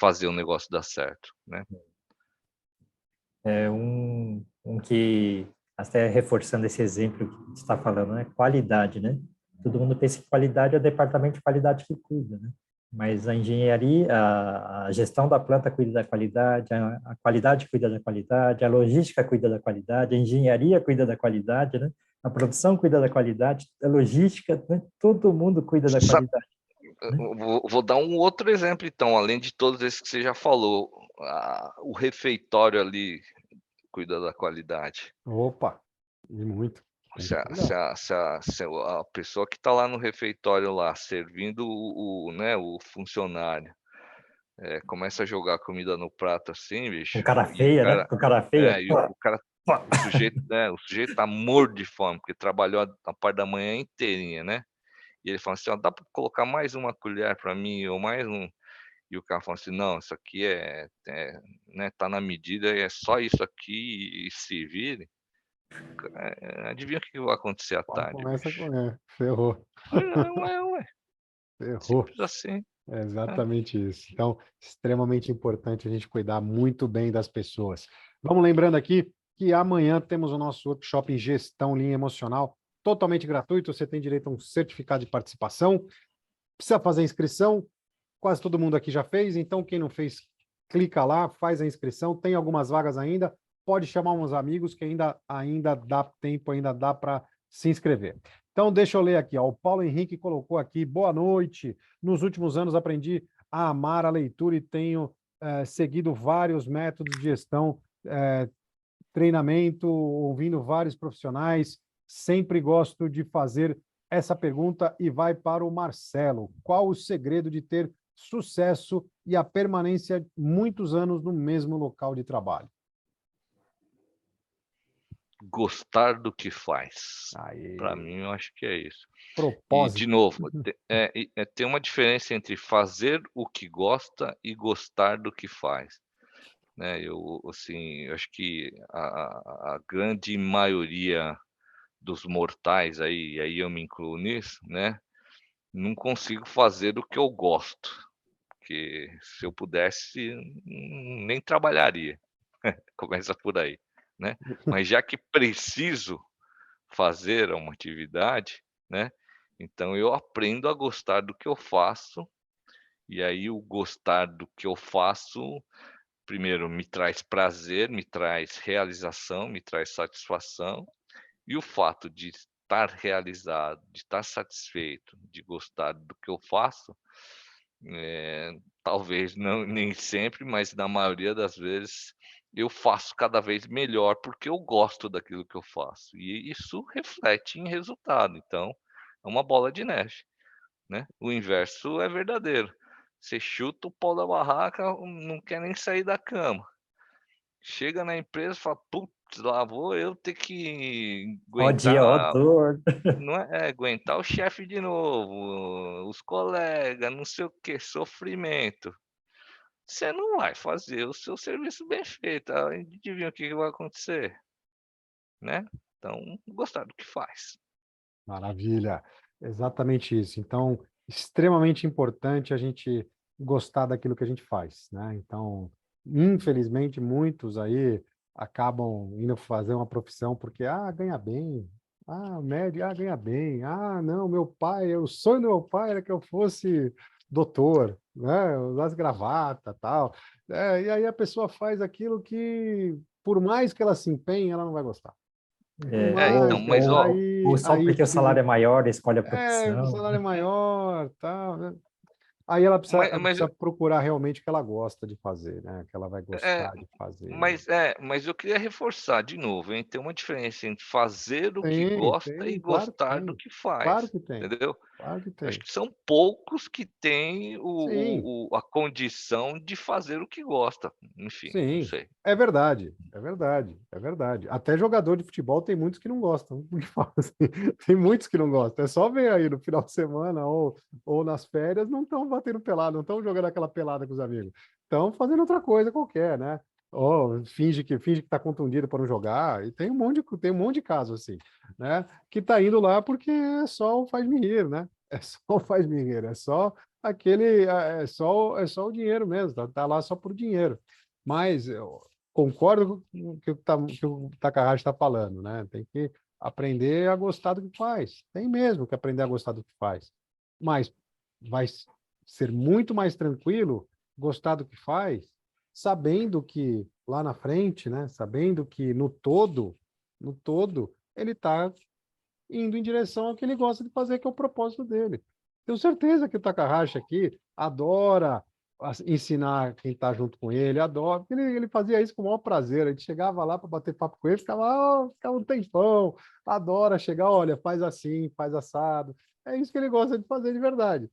fazer o negócio dar certo, né. É um que, até reforçando esse exemplo que você está falando, né? Qualidade, né? Todo mundo pensa que qualidade é o departamento de qualidade que cuida, né? Mas a engenharia, a gestão da planta cuida da qualidade, a qualidade cuida da qualidade, a logística cuida da qualidade, a engenharia cuida da qualidade, né? A produção cuida da qualidade, a logística, né? Todo mundo cuida da Sa qualidade, né? vou dar um outro exemplo então, além de todos esses que você já falou, o refeitório ali cuida da qualidade. Opa, e muito. Tem Se que a se cuidar. a se a se a pessoa que está lá no refeitório lá, servindo né, o funcionário, começa a jogar comida no prato assim, Com bicho, cara e o feia, né? cara Com cara feia. e o cara o sujeito tá morto de fome, porque trabalhou a parte da manhã inteirinha, né. E ele fala assim: "Ó, dá para colocar mais uma colher para mim ou mais um", e o cara fala assim: "Não, isso aqui né, tá na medida, é só isso aqui e se vire". Adivinha o que que vai acontecer à tarde, Começa bicho? com ferrou, Ué, ferrou. simples assim. É É. exatamente isso. Então, extremamente importante a gente cuidar muito bem das pessoas. Vamos lembrando aqui que amanhã temos o nosso workshop em gestão linha emocional, totalmente gratuito. Você tem direito a um certificado de participação. Precisa fazer a inscrição. Quase todo mundo aqui já fez, então quem não fez, clica lá, faz a inscrição. Tem algumas vagas ainda. Pode chamar uns amigos que ainda dá tempo, ainda dá para se inscrever. Então, deixa eu ler aqui. Ó. O Paulo Henrique colocou aqui: boa noite. Nos últimos anos aprendi a amar a leitura e tenho seguido vários métodos de gestão, treinamento, ouvindo vários profissionais. Sempre gosto de fazer essa pergunta e vai para o Marcelo. Qual o segredo de ter sucesso e a permanência muitos anos no mesmo local de trabalho? Gostar do que faz. Para Aí, mim, eu acho que é isso. E, de propósito. novo, tem uma diferença entre fazer o que gosta e gostar do que faz. né? Eu, assim, eu acho que a grande maioria dos mortais aí, e aí eu me incluo nisso, né? Não consigo fazer o que eu gosto, porque se eu pudesse, nem trabalharia. Começa por aí, né? Mas já que preciso fazer uma atividade, né? Então eu aprendo a gostar do que eu faço, e aí o gostar do que eu faço, primeiro me traz prazer, me traz realização, me traz satisfação, e o fato de estar realizado, de estar satisfeito, de gostar do que eu faço, talvez não nem sempre, mas na maioria das vezes eu faço cada vez melhor, porque eu gosto daquilo que eu faço, e isso reflete em resultado, então é uma bola de neve, né. O inverso é verdadeiro, você chuta o pau da barraca, não quer nem sair da cama. Chega na empresa e fala: "Putz, lá vou eu ter que Ó dia, ó aguentar", dor. não aguentar o chefe de novo, os colegas, não sei o quê, sofrimento. Você não vai fazer o seu serviço bem feito, adivinha o que que vai acontecer, né. Então, gostar do que faz. Maravilha, exatamente isso. Então, extremamente importante a gente gostar daquilo que a gente faz, né? Então, infelizmente, muitos aí acabam indo fazer uma profissão porque, ganha bem, médio, ganha bem, não, meu pai, o sonho do meu pai era que eu fosse doutor, né? Usasse gravata, tal. E aí a pessoa faz aquilo que, por mais que ela se empenhe, ela não vai gostar. Por Então, mais, mas ó, Ou só aí porque o precisa, salário é maior, escolhe a o profissão. salário é maior, tal, né? Aí ela mas precisa procurar realmente o que ela gosta de fazer, né? Que ela vai é, gostar de fazer, né? mas eu queria reforçar de novo, hein, tem uma diferença entre fazer o que gosta e Tem, claro que gostar do tem. que Claro faz, que tem. entendeu? Claro que Eu acho tem. que são poucos que têm Sim, a condição de fazer o que gosta, enfim, não sim. sei. É verdade, é verdade, é verdade. Até jogador de futebol tem muitos que não gostam do que fazem. Tem muitos que não gostam. É só ver aí no final de semana ou nas férias, não estão batendo pelada, não estão jogando aquela pelada com os amigos. Estão fazendo outra coisa qualquer, né? Ou finge que está contundido para não jogar. E tem um monte de caso assim, né? Que tá indo lá porque é só o faz-me rir, né? É só o faz-me rir, é só é só o dinheiro mesmo, tá lá só por dinheiro. Mas eu concordo com o que o Takahashi está falando, né? Tem que aprender a gostar do que faz. Tem mesmo que aprender a gostar do que faz. Mas vai ser muito mais tranquilo gostar do que faz, sabendo que lá na frente, né? Sabendo que no todo, ele está indo em direção ao que ele gosta de fazer, que é o propósito dele. Tenho certeza que o Takahashi aqui adora ensinar quem está junto com ele, adora, porque ele fazia isso com o maior prazer. A gente chegava lá para bater papo com ele, ficava um tempão, adora chegar, olha, faz assim, faz assado. É isso que ele gosta de fazer de verdade.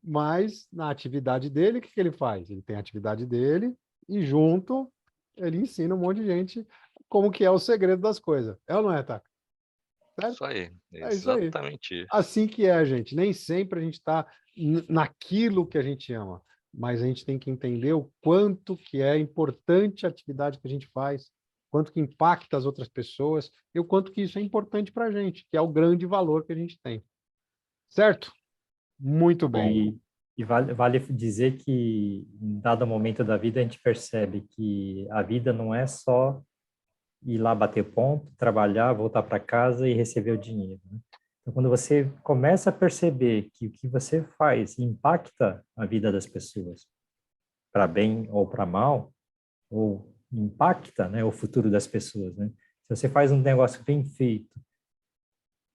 Mas na atividade dele, o que ele faz? Ele tem a atividade dele e junto ele ensina um monte de gente como que é o segredo das coisas. É ou não é, Taka? Certo? Isso aí, É isso aí. exatamente isso. Assim que é, gente. Nem sempre a gente está naquilo que a gente ama, mas a gente tem que entender o quanto que é importante a atividade que a gente faz, quanto que impacta as outras pessoas e o quanto que isso é importante para a gente, que é o grande valor que a gente tem. Certo? Muito bem. E vale dizer que, em dado momento da vida, a gente percebe que a vida não é só ir lá bater ponto, trabalhar, voltar para casa e receber o dinheiro, né? Então, quando você começa a perceber que o que você faz impacta a vida das pessoas, para bem ou para mal, ou impacta, né, o futuro das pessoas, né? Se você faz um negócio bem feito,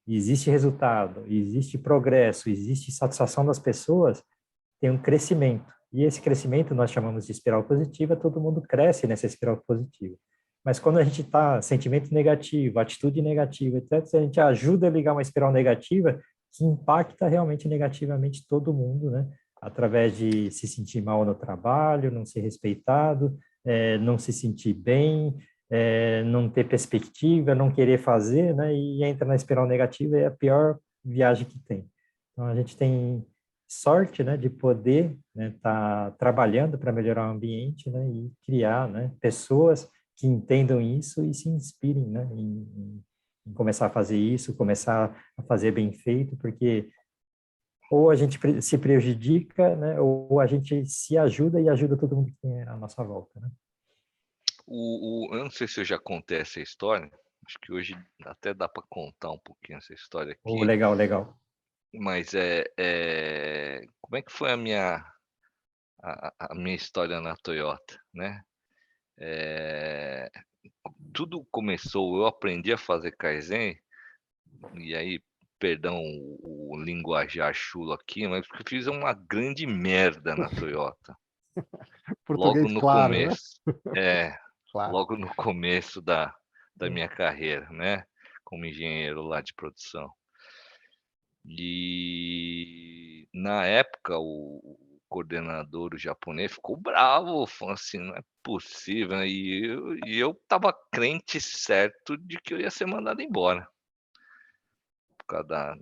existe resultado, existe progresso, existe satisfação das pessoas, tem um crescimento. E esse crescimento nós chamamos de espiral positiva, todo mundo cresce nessa espiral positiva. Mas quando a gente está sentimento negativo, atitude negativa, etc., a gente ajuda a ligar uma espiral negativa que impacta realmente negativamente todo mundo, né? Através de se sentir mal no trabalho, não ser respeitado, não se sentir bem, não ter perspectiva, não querer fazer, né? E entra na espiral negativa, é a pior viagem que tem. Então a gente tem sorte, né, de poder, né, estar trabalhando para melhorar o ambiente, né, e criar, né, pessoas que entendam isso e se inspirem, né, em começar a fazer isso, começar a fazer bem feito, porque ou a gente se prejudica, né, ou a gente se ajuda e ajuda todo mundo que tem à nossa volta, né? Eu não sei se eu já contei essa história, acho que hoje até dá para contar um pouquinho essa história Oh, aqui, legal, legal. mas como é que foi a minha história na Toyota, né? Eh, Tudo começou, eu aprendi a fazer Kaizen, e aí, perdão o linguajar chulo aqui, mas porque eu fiz uma grande merda na Toyota, logo Português no claro, né? começo. É, Claro. logo no começo da minha carreira, né, como engenheiro lá de produção. E na época o coordenador, o japonês, ficou bravo, falou assim: "Não é possível", né, e eu estava crente certo de que eu ia ser mandado embora, por causa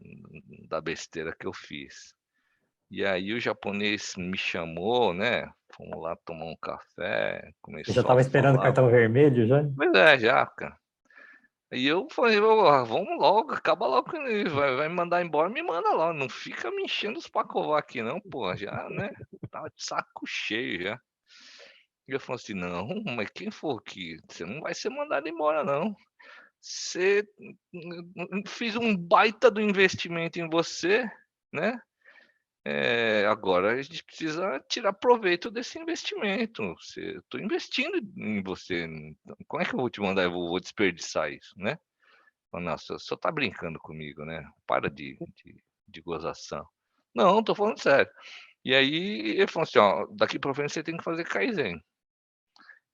da besteira que eu fiz. E aí o japonês me chamou, né, fomos lá tomar um café, Você já começou a estava esperando o falar. cartão vermelho já? Pois é, já, cara. E eu falei: "Ô, vamos logo, acaba logo com isso, vai me mandar embora, me manda logo, não fica me enchendo os pacovar aqui não, pô", já, né, tava de saco cheio já. E eu falei assim: "Não, mas quem for que você não vai ser mandado embora não. Você fiz um baita do investimento em você, né, agora a gente precisa tirar proveito desse investimento. Eu tô investindo em você, então como é que eu vou te mandar, eu vou desperdiçar isso, né?" Falei: "Nossa, o senhor tá brincando comigo, né, para de gozação". "Não, tô falando sério". E aí ele falou assim: "Ó, daqui pra frente você tem que fazer Kaizen".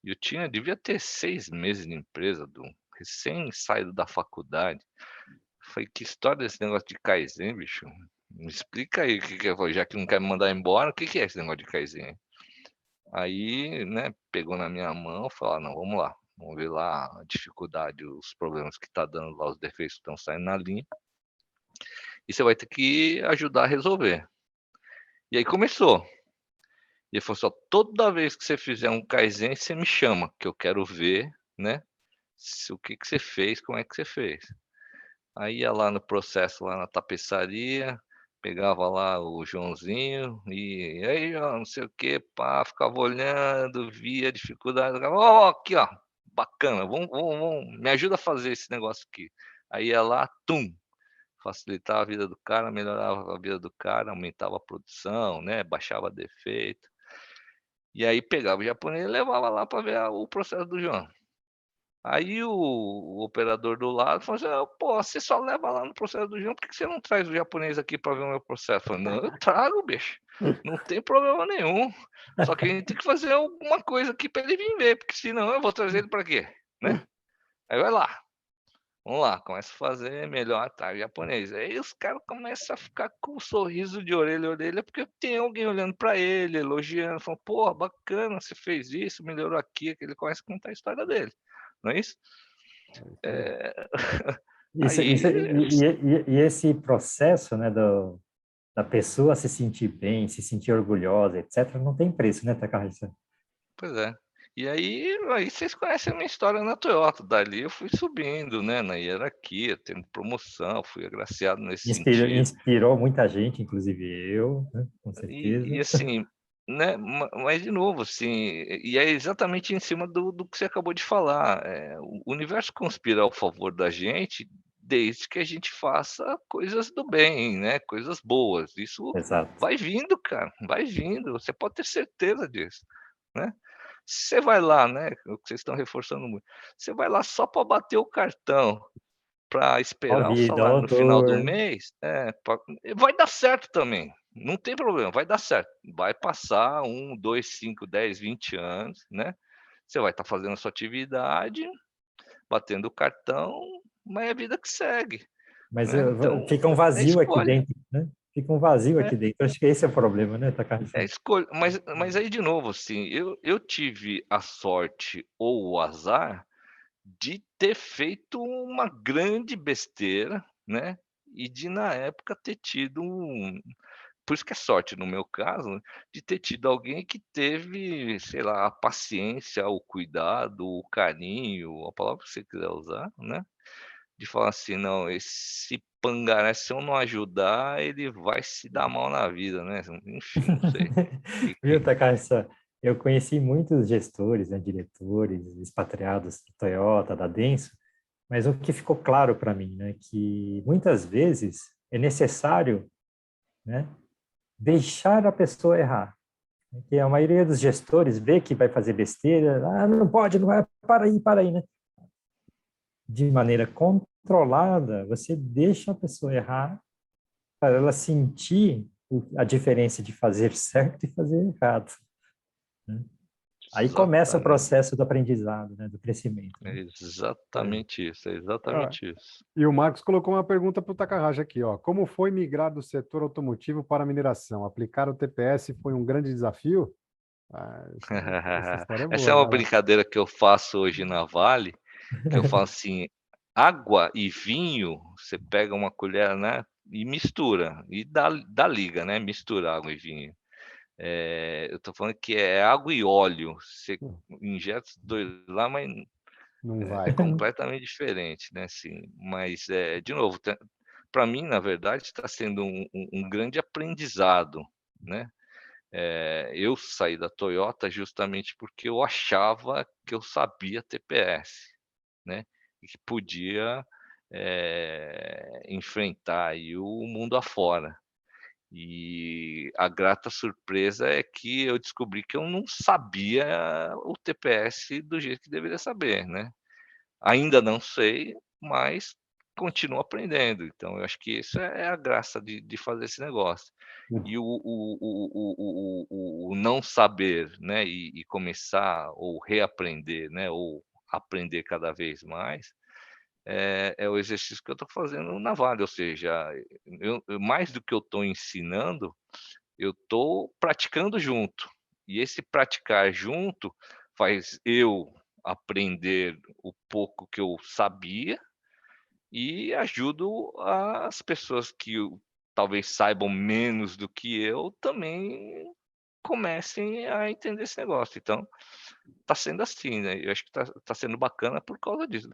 E devia ter 6 meses de empresa, recém saído da faculdade. Falei: "Que história é esse negócio de Kaizen, bicho? Me explica aí o que que é, já que não quer me mandar embora, o que que é esse negócio de Kaizen?" Aí, né, pegou na minha mão, falou: "Ah, não, vamos lá, vamos ver lá a dificuldade, os problemas que tá dando lá, os defeitos que estão saindo na linha, e você vai ter que ajudar a resolver". E aí começou. E ele falou assim: "Ó, toda vez que você fizer um Kaizen, você me chama, que eu quero ver, né, se o que que você fez, como é que você fez". Aí ia lá no processo, lá na tapeçaria, pegava lá o Joãozinho e: "aí, João, não sei o quê", pá, ficava olhando, via a dificuldade, "ó, aqui, ó, bacana, vamos me ajuda a fazer esse negócio aqui". Aí ia lá, tum, facilitava a vida do cara, melhorava a vida do cara, aumentava a produção, né, baixava defeito. E aí pegava o japonês e levava lá para ver o processo do João. Aí o operador do lado falou assim: "Ah, pô, você só leva lá no processo do João, por que que você não traz o japonês aqui para ver o meu processo?" Eu falei: "Não, eu trago, bicho, não tem problema nenhum, só que a gente tem que fazer alguma coisa aqui para ele vir ver, porque senão eu vou trazer ele para quê, né?" Aí vai lá, vamos lá, começa a fazer melhor, tá, o japonês. Aí os caras começam a ficar com um sorriso de orelha a orelha, porque tem alguém olhando para ele, elogiando, falando: "Pô, bacana, você fez isso, melhorou aqui", que ele começa a contar a história dele, não é isso? É isso aí. Eh, Isso, aí e esse processo, né, da pessoa se sentir bem, se sentir orgulhosa, etc., não tem preço, né, Takahisa? pois é. E aí vocês conhecem a minha história na Toyota, dali eu fui subindo, né, na hierarquia, tendo promoção, fui agraciado nesse sentido. Inspirou muita gente, inclusive eu, né, com E certeza. assim, né, mas de novo, assim, e é exatamente em cima do que você acabou de falar, o universo conspira ao favor da gente, desde que a gente faça coisas do bem, né, coisas boas. Isso Exato. vai vindo, cara, vai vindo, você pode ter certeza disso, né. Você vai lá, né, o que vocês estão reforçando muito, você vai lá só para bater o cartão, para Ó esperar o vida, salário ó no final do dor. mês, vai dar certo também, não tem problema, vai dar certo. Vai passar 2, 5, 10, 20 anos, né, você vai estar fazendo a sua atividade, batendo o cartão, mas é a vida que segue, Mas né, então fica um é vazio aqui escolha. dentro, né? Fica um vazio É. aqui dentro. Acho que esse é o problema, né, É Takahisa? escolha, mas aí de novo, assim, eu tive a sorte ou o azar de ter feito uma grande besteira, né, e de na época ter tido por isso que é sorte no meu caso, né, de ter tido alguém que teve, sei lá, a paciência, o cuidado, o carinho, a palavra que você quiser usar, né, de falar assim: "Não, esse pangaré, se eu não ajudar, ele vai se dar mal na vida", né, enfim, não sei. Viu, Takahisa? Eu conheci muitos gestores, né, diretores, expatriados da Toyota, da Denso, mas o que ficou claro para mim, né, que muitas vezes é necessário, né, deixar a pessoa errar. Que a maioria dos gestores vê que vai fazer besteira, não pode, não vai, para aí, né? De maneira controlada, você deixa a pessoa errar para ela sentir a diferença de fazer certo e fazer errado, né? Aí começa o Exatamente, processo do aprendizado, né, do crescimento, é né? exatamente isso, é Ah, exatamente isso. e o Marcos colocou uma pergunta para o Takahashi aqui, ó. Como foi migrar do setor automotivo para a mineração? Aplicar o TPS foi um grande desafio? Essa história é Essa é boa, uma vai lá. brincadeira que eu faço hoje na Vale, que eu falo assim: água e vinho, você pega uma colher, né, e mistura, e dá liga, né, mistura água e vinho. Eu tô falando que é água e óleo, você injeta os 2 lá, mas Não é vai. completamente diferente, né, assim. Mas, de novo, para mim, na verdade, está sendo um grande aprendizado, né. Eu saí da Toyota justamente porque eu achava que eu sabia TPS, né, e que podia, enfrentar aí o mundo afora. E a grata surpresa é que eu descobri que eu não sabia o TPS do jeito que deveria saber, né. Ainda não sei, mas continuo aprendendo, então eu acho que isso é a graça de fazer esse negócio. E o não saber, né, e começar ou reaprender, né, ou aprender cada vez mais, é o exercício que eu estou fazendo na Vale, ou seja, eu mais do que eu estou ensinando, eu estou praticando junto. E esse praticar junto faz eu aprender o pouco que eu sabia e ajudo as pessoas que talvez saibam menos do que eu também comecem a entender esse negócio. Então, tá sendo assim, né, eu acho que tá sendo bacana por causa disso.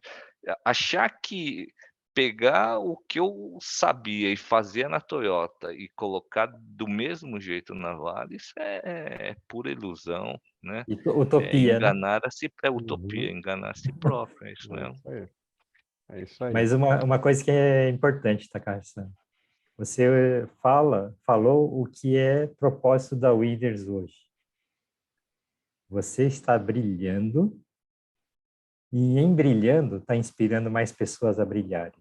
Achar que pegar o que eu sabia e fazia na Toyota e colocar do mesmo jeito na Vale, isso é pura ilusão, né, Utopia, né? enganar a si é utopia, Uhum. enganar a si próprio, é isso É mesmo. isso aí. É isso aí. Mas uma coisa que é importante, Takahashi, você falou o que é propósito da Winners hoje. Você está brilhando e em brilhando está inspirando mais pessoas a brilharem.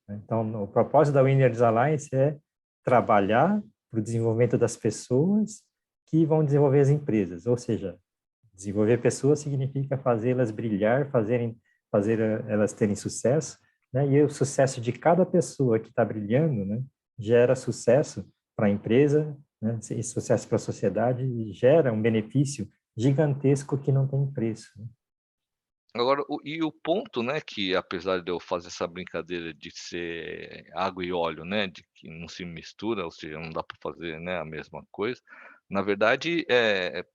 Então, o propósito da Winners Alliance é trabalhar para o desenvolvimento das pessoas que vão desenvolver as empresas, ou seja, desenvolver pessoas significa fazê-las brilhar, fazer elas terem sucesso, né? E o sucesso de cada pessoa que está brilhando, né, gera sucesso para a empresa, né? E sucesso para a sociedade e gera um benefício gigantesco que não tem preço, né? Agora o ponto, né, que apesar de eu fazer essa brincadeira de ser água e óleo, né, de que não se mistura, ou seja, não dá para fazer, né, a mesma coisa, na verdade,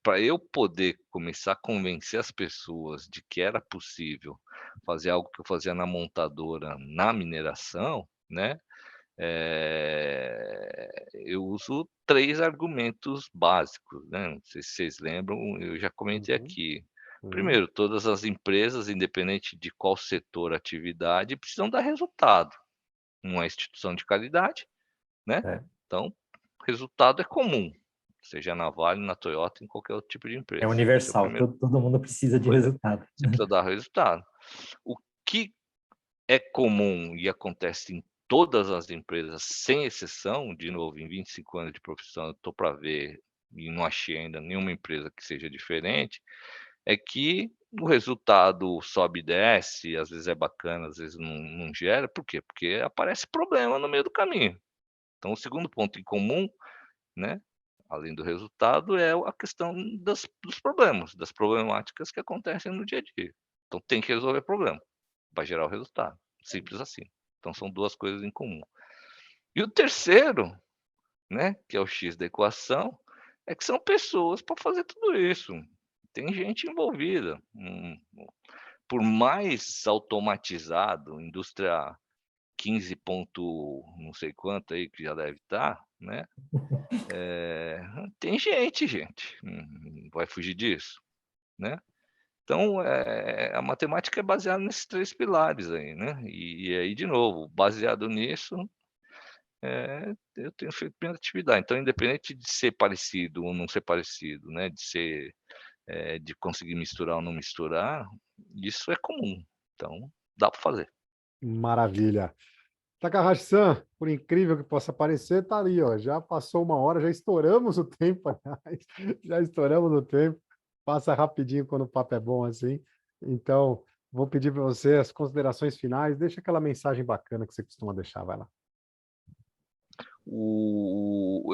pra eu poder começar a convencer as pessoas de que era possível fazer algo que eu fazia na montadora, na mineração, né, eu uso 3 argumentos básicos, né, não sei se vocês lembram, eu já comentei Uhum. aqui. Sim. Primeiro, todas as empresas, independente de qual setor, atividade, precisam dar resultado. Uma instituição de caridade, né, É, então resultado é comum, seja na Vale, na Toyota, em qualquer outro tipo de é empresa. Esse é o universal, primeiro todo mundo precisa de pois é, resultado. você precisa dar resultado. O que é comum e acontece em todas as empresas, sem exceção, de novo, em 25 anos de profissão, eu estou para ver e não achei ainda nenhuma empresa que seja diferente, é que o resultado sobe e desce, às vezes é bacana, às vezes não gera, por quê? Porque aparece problema no meio do caminho. Então o segundo ponto em comum, né, além do resultado, é a questão dos problemas, das problemáticas que acontecem no dia a dia. Então tem que resolver problema, para gerar o resultado, simples assim. Então são 2 coisas em comum. E o terceiro né, que é o X da equação, é que são pessoas para fazer tudo isso. Tem gente envolvida. Por mais automatizado, indústria 15 ponto não sei quanto aí que já deve estar, né, tem gente, não vai fugir disso, né. Então, a matemática é baseada nesses 3 pilares aí, né, e aí de novo, baseado nisso, eu tenho feito minha atividade. Então, independente de ser parecido ou não ser parecido, né, de ser, de conseguir misturar ou não misturar, isso é comum. Então, dá para fazer. Maravilha. Takahashi-san, por incrível que possa parecer, tá ali, ó. Já passou 1 hora, já estouramos o tempo, aliás. Já estouramos o tempo. Passa rapidinho quando o papo é bom assim. Então, vou pedir para você as considerações finais. Deixa aquela mensagem bacana que você costuma deixar, vai lá.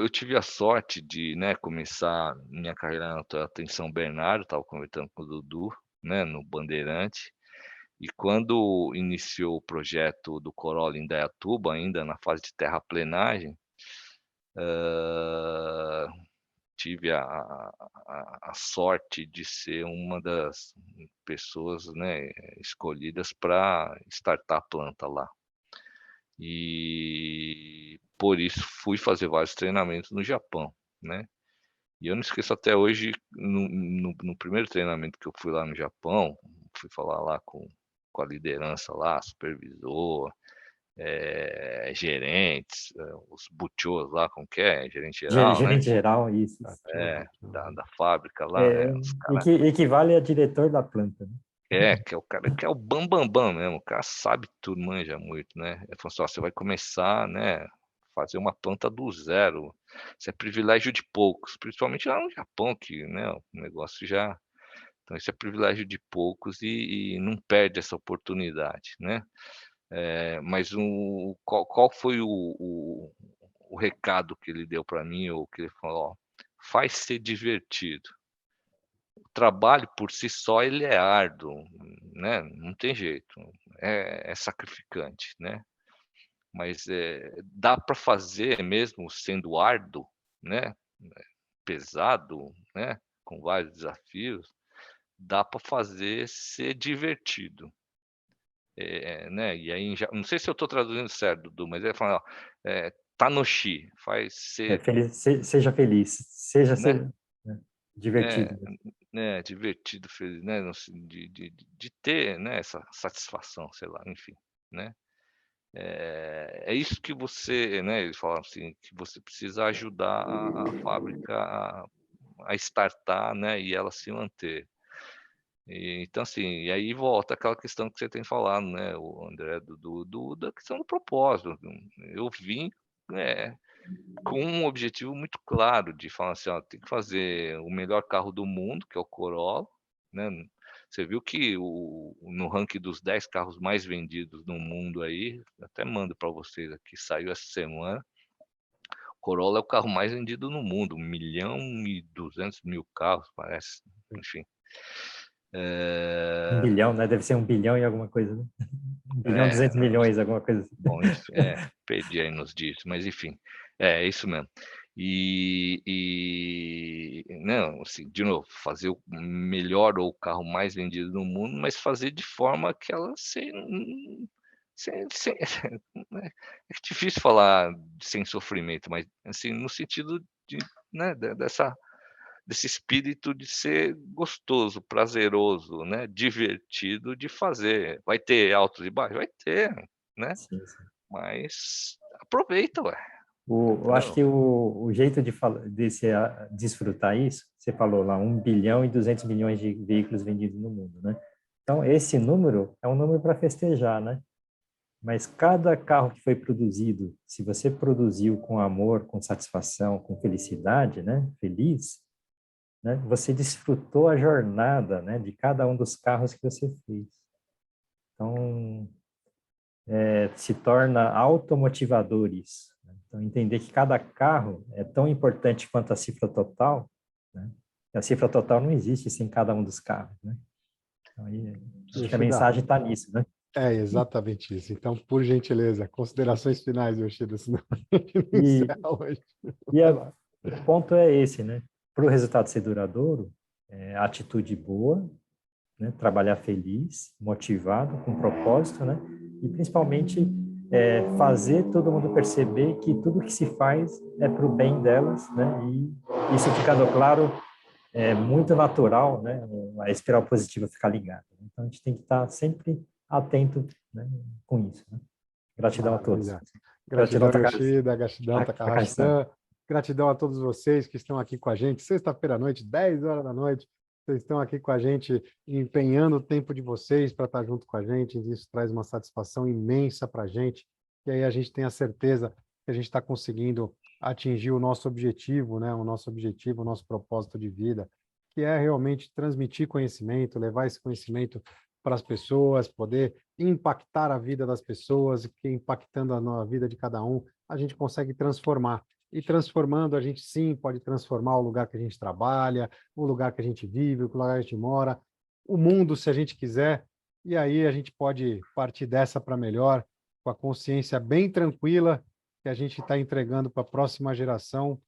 Eu tive a sorte de, né, começar minha carreira na Toyota em São Bernardo, estava conversando com o Dudu, né, no Bandeirante, e quando iniciou o projeto do Corolla em Indaiatuba, ainda na fase de terraplenagem, hã, tive a sorte de ser uma das pessoas, né, escolhidas para startar a planta lá. E por isso fui fazer vários treinamentos no Japão, né. E eu não esqueço até hoje, no primeiro treinamento que eu fui lá no Japão, fui falar lá com a liderança lá, supervisor, gerentes, os buchôs lá, como que é? Gerente geral, né, Gerente geral, isso. da fábrica lá, né, os cara Equivale a diretor da planta, né? que é o cara que é o bam bam mesmo, o cara sabe tudo, manja muito, né. Ele falou assim: "Ó, você vai começar, né, fazer uma planta do zero, isso é privilégio de poucos", principalmente lá no Japão que, né, o negócio já então isso é privilégio de poucos e não perde essa oportunidade, né. Mas qual foi o recado que ele deu para mim ou que ele falou: "Ó, faz ser divertido". O trabalho por si só ele é árduo, né, não tem jeito, é sacrificante, né, mas, dá para fazer mesmo sendo árduo, né, pesado, né, com vários desafios, dá para fazer ser divertido. Né, e aí não sei se eu estou traduzindo certo, Dudu, mas ele fala, ó, "Tanoshi", faz ser, Seja feliz, né, né, é, divertido. né, divertido, feliz, né, no sen de ter, né, essa satisfação, sei lá, enfim, né. É isso que você, né, eles falaram assim, que você precisa ajudar a fábrica a startar, né, e ela se manter. Então assim, e aí volta aquela questão que você tem falado, né, o André, da questão do propósito. Eu vim, eh, com um objetivo muito claro de falar assim: "Ó, tem que fazer o melhor carro do mundo, que é o Corolla", né. Você viu que no ranking dos 10 carros mais vendidos no mundo aí, até mando para vocês aqui, saiu essa semana, o Corolla é o carro mais vendido no mundo, 1.200.000 carros, parece, enfim. 1 Eh, bilhão, né? Deve ser 1 bilhão e alguma coisa, né? 1 bilhão e é, 200 milhões, alguma coisa assim. bom, enfim, perdi aí nos dígitos, mas enfim, é isso mesmo. Não, assim, de novo, fazer o melhor ou o carro mais vendido do mundo, mas fazer de forma que ela sem né, é difícil falar sem sofrimento, mas, assim, no sentido de, né, desse espírito de ser gostoso, prazeroso, né, divertido de fazer. Vai ter altos e baixos? Vai ter, né, Sim, sim. mas aproveita, ué, Eu acho entendeu? que o jeito de, de se desfrutar isso, você falou lá, 1 bilhão e 200 milhões de veículos vendidos no mundo, né? Então, esse número é um número para festejar, né? Mas cada carro que foi produzido, se você produziu com amor, com satisfação, com felicidade, né? Feliz, né? Você desfrutou a jornada, né? De cada um dos carros que você fez. Então, se torna automotivadores. Né? Então, entender que cada carro é tão importante quanto a cifra total, né? A cifra total não existe sem cada um dos carros, né? Então, aí, acho que a Deixa eu dar. mensagem está nisso, né? É exatamente isso. Então, por gentileza, considerações finais, Yoshida, senão a gente não E, encerra hoje. o ponto é esse, né? Para o resultado ser duradouro, atitude boa, né? Trabalhar feliz, motivado, com propósito, né? E principalmente fazer todo mundo perceber que tudo que se faz é para o bem delas, né? E isso ficando claro é muito natural, né? A espiral positiva ficar ligada. Então a gente tem que estar sempre atento, né, com isso, né? Gratidão a todos. Maravilha. Gratidão, Gratidão, Takahashi. Yoshida, gratidão, Takahashi-san. Takahashi-san. Gratidão a todos vocês que estão aqui com a gente. Sexta-feira à noite, 10 horas da noite. Vocês estão aqui com a gente, empenhando o tempo de vocês para estar junto com a gente. Isso traz uma satisfação imensa para a gente. E aí a gente tem a certeza que a gente está conseguindo atingir o nosso objetivo, né? O nosso propósito de vida, que é realmente transmitir conhecimento, levar esse conhecimento para as pessoas, poder impactar a vida das pessoas, e que impactando a vida de cada um, a gente consegue transformar. E transformando, a gente sim pode transformar o lugar que a gente trabalha, o lugar que a gente vive, o lugar que a gente mora, o mundo, se a gente quiser. E aí a gente pode partir dessa para melhor, com a consciência bem tranquila, que a gente está entregando para a próxima geração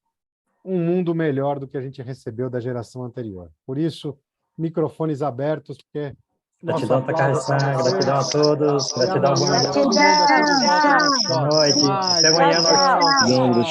um mundo melhor do que a gente recebeu da geração anterior. Por isso, microfones abertos, porque nosso Gratidão, aplauso Takahashi-san. para vocês. Gratidão a todos. E Gratidão, amanhã mundo. todo mundo aqui de volta. Boa noite. Até amanhã. Tchau, tchau.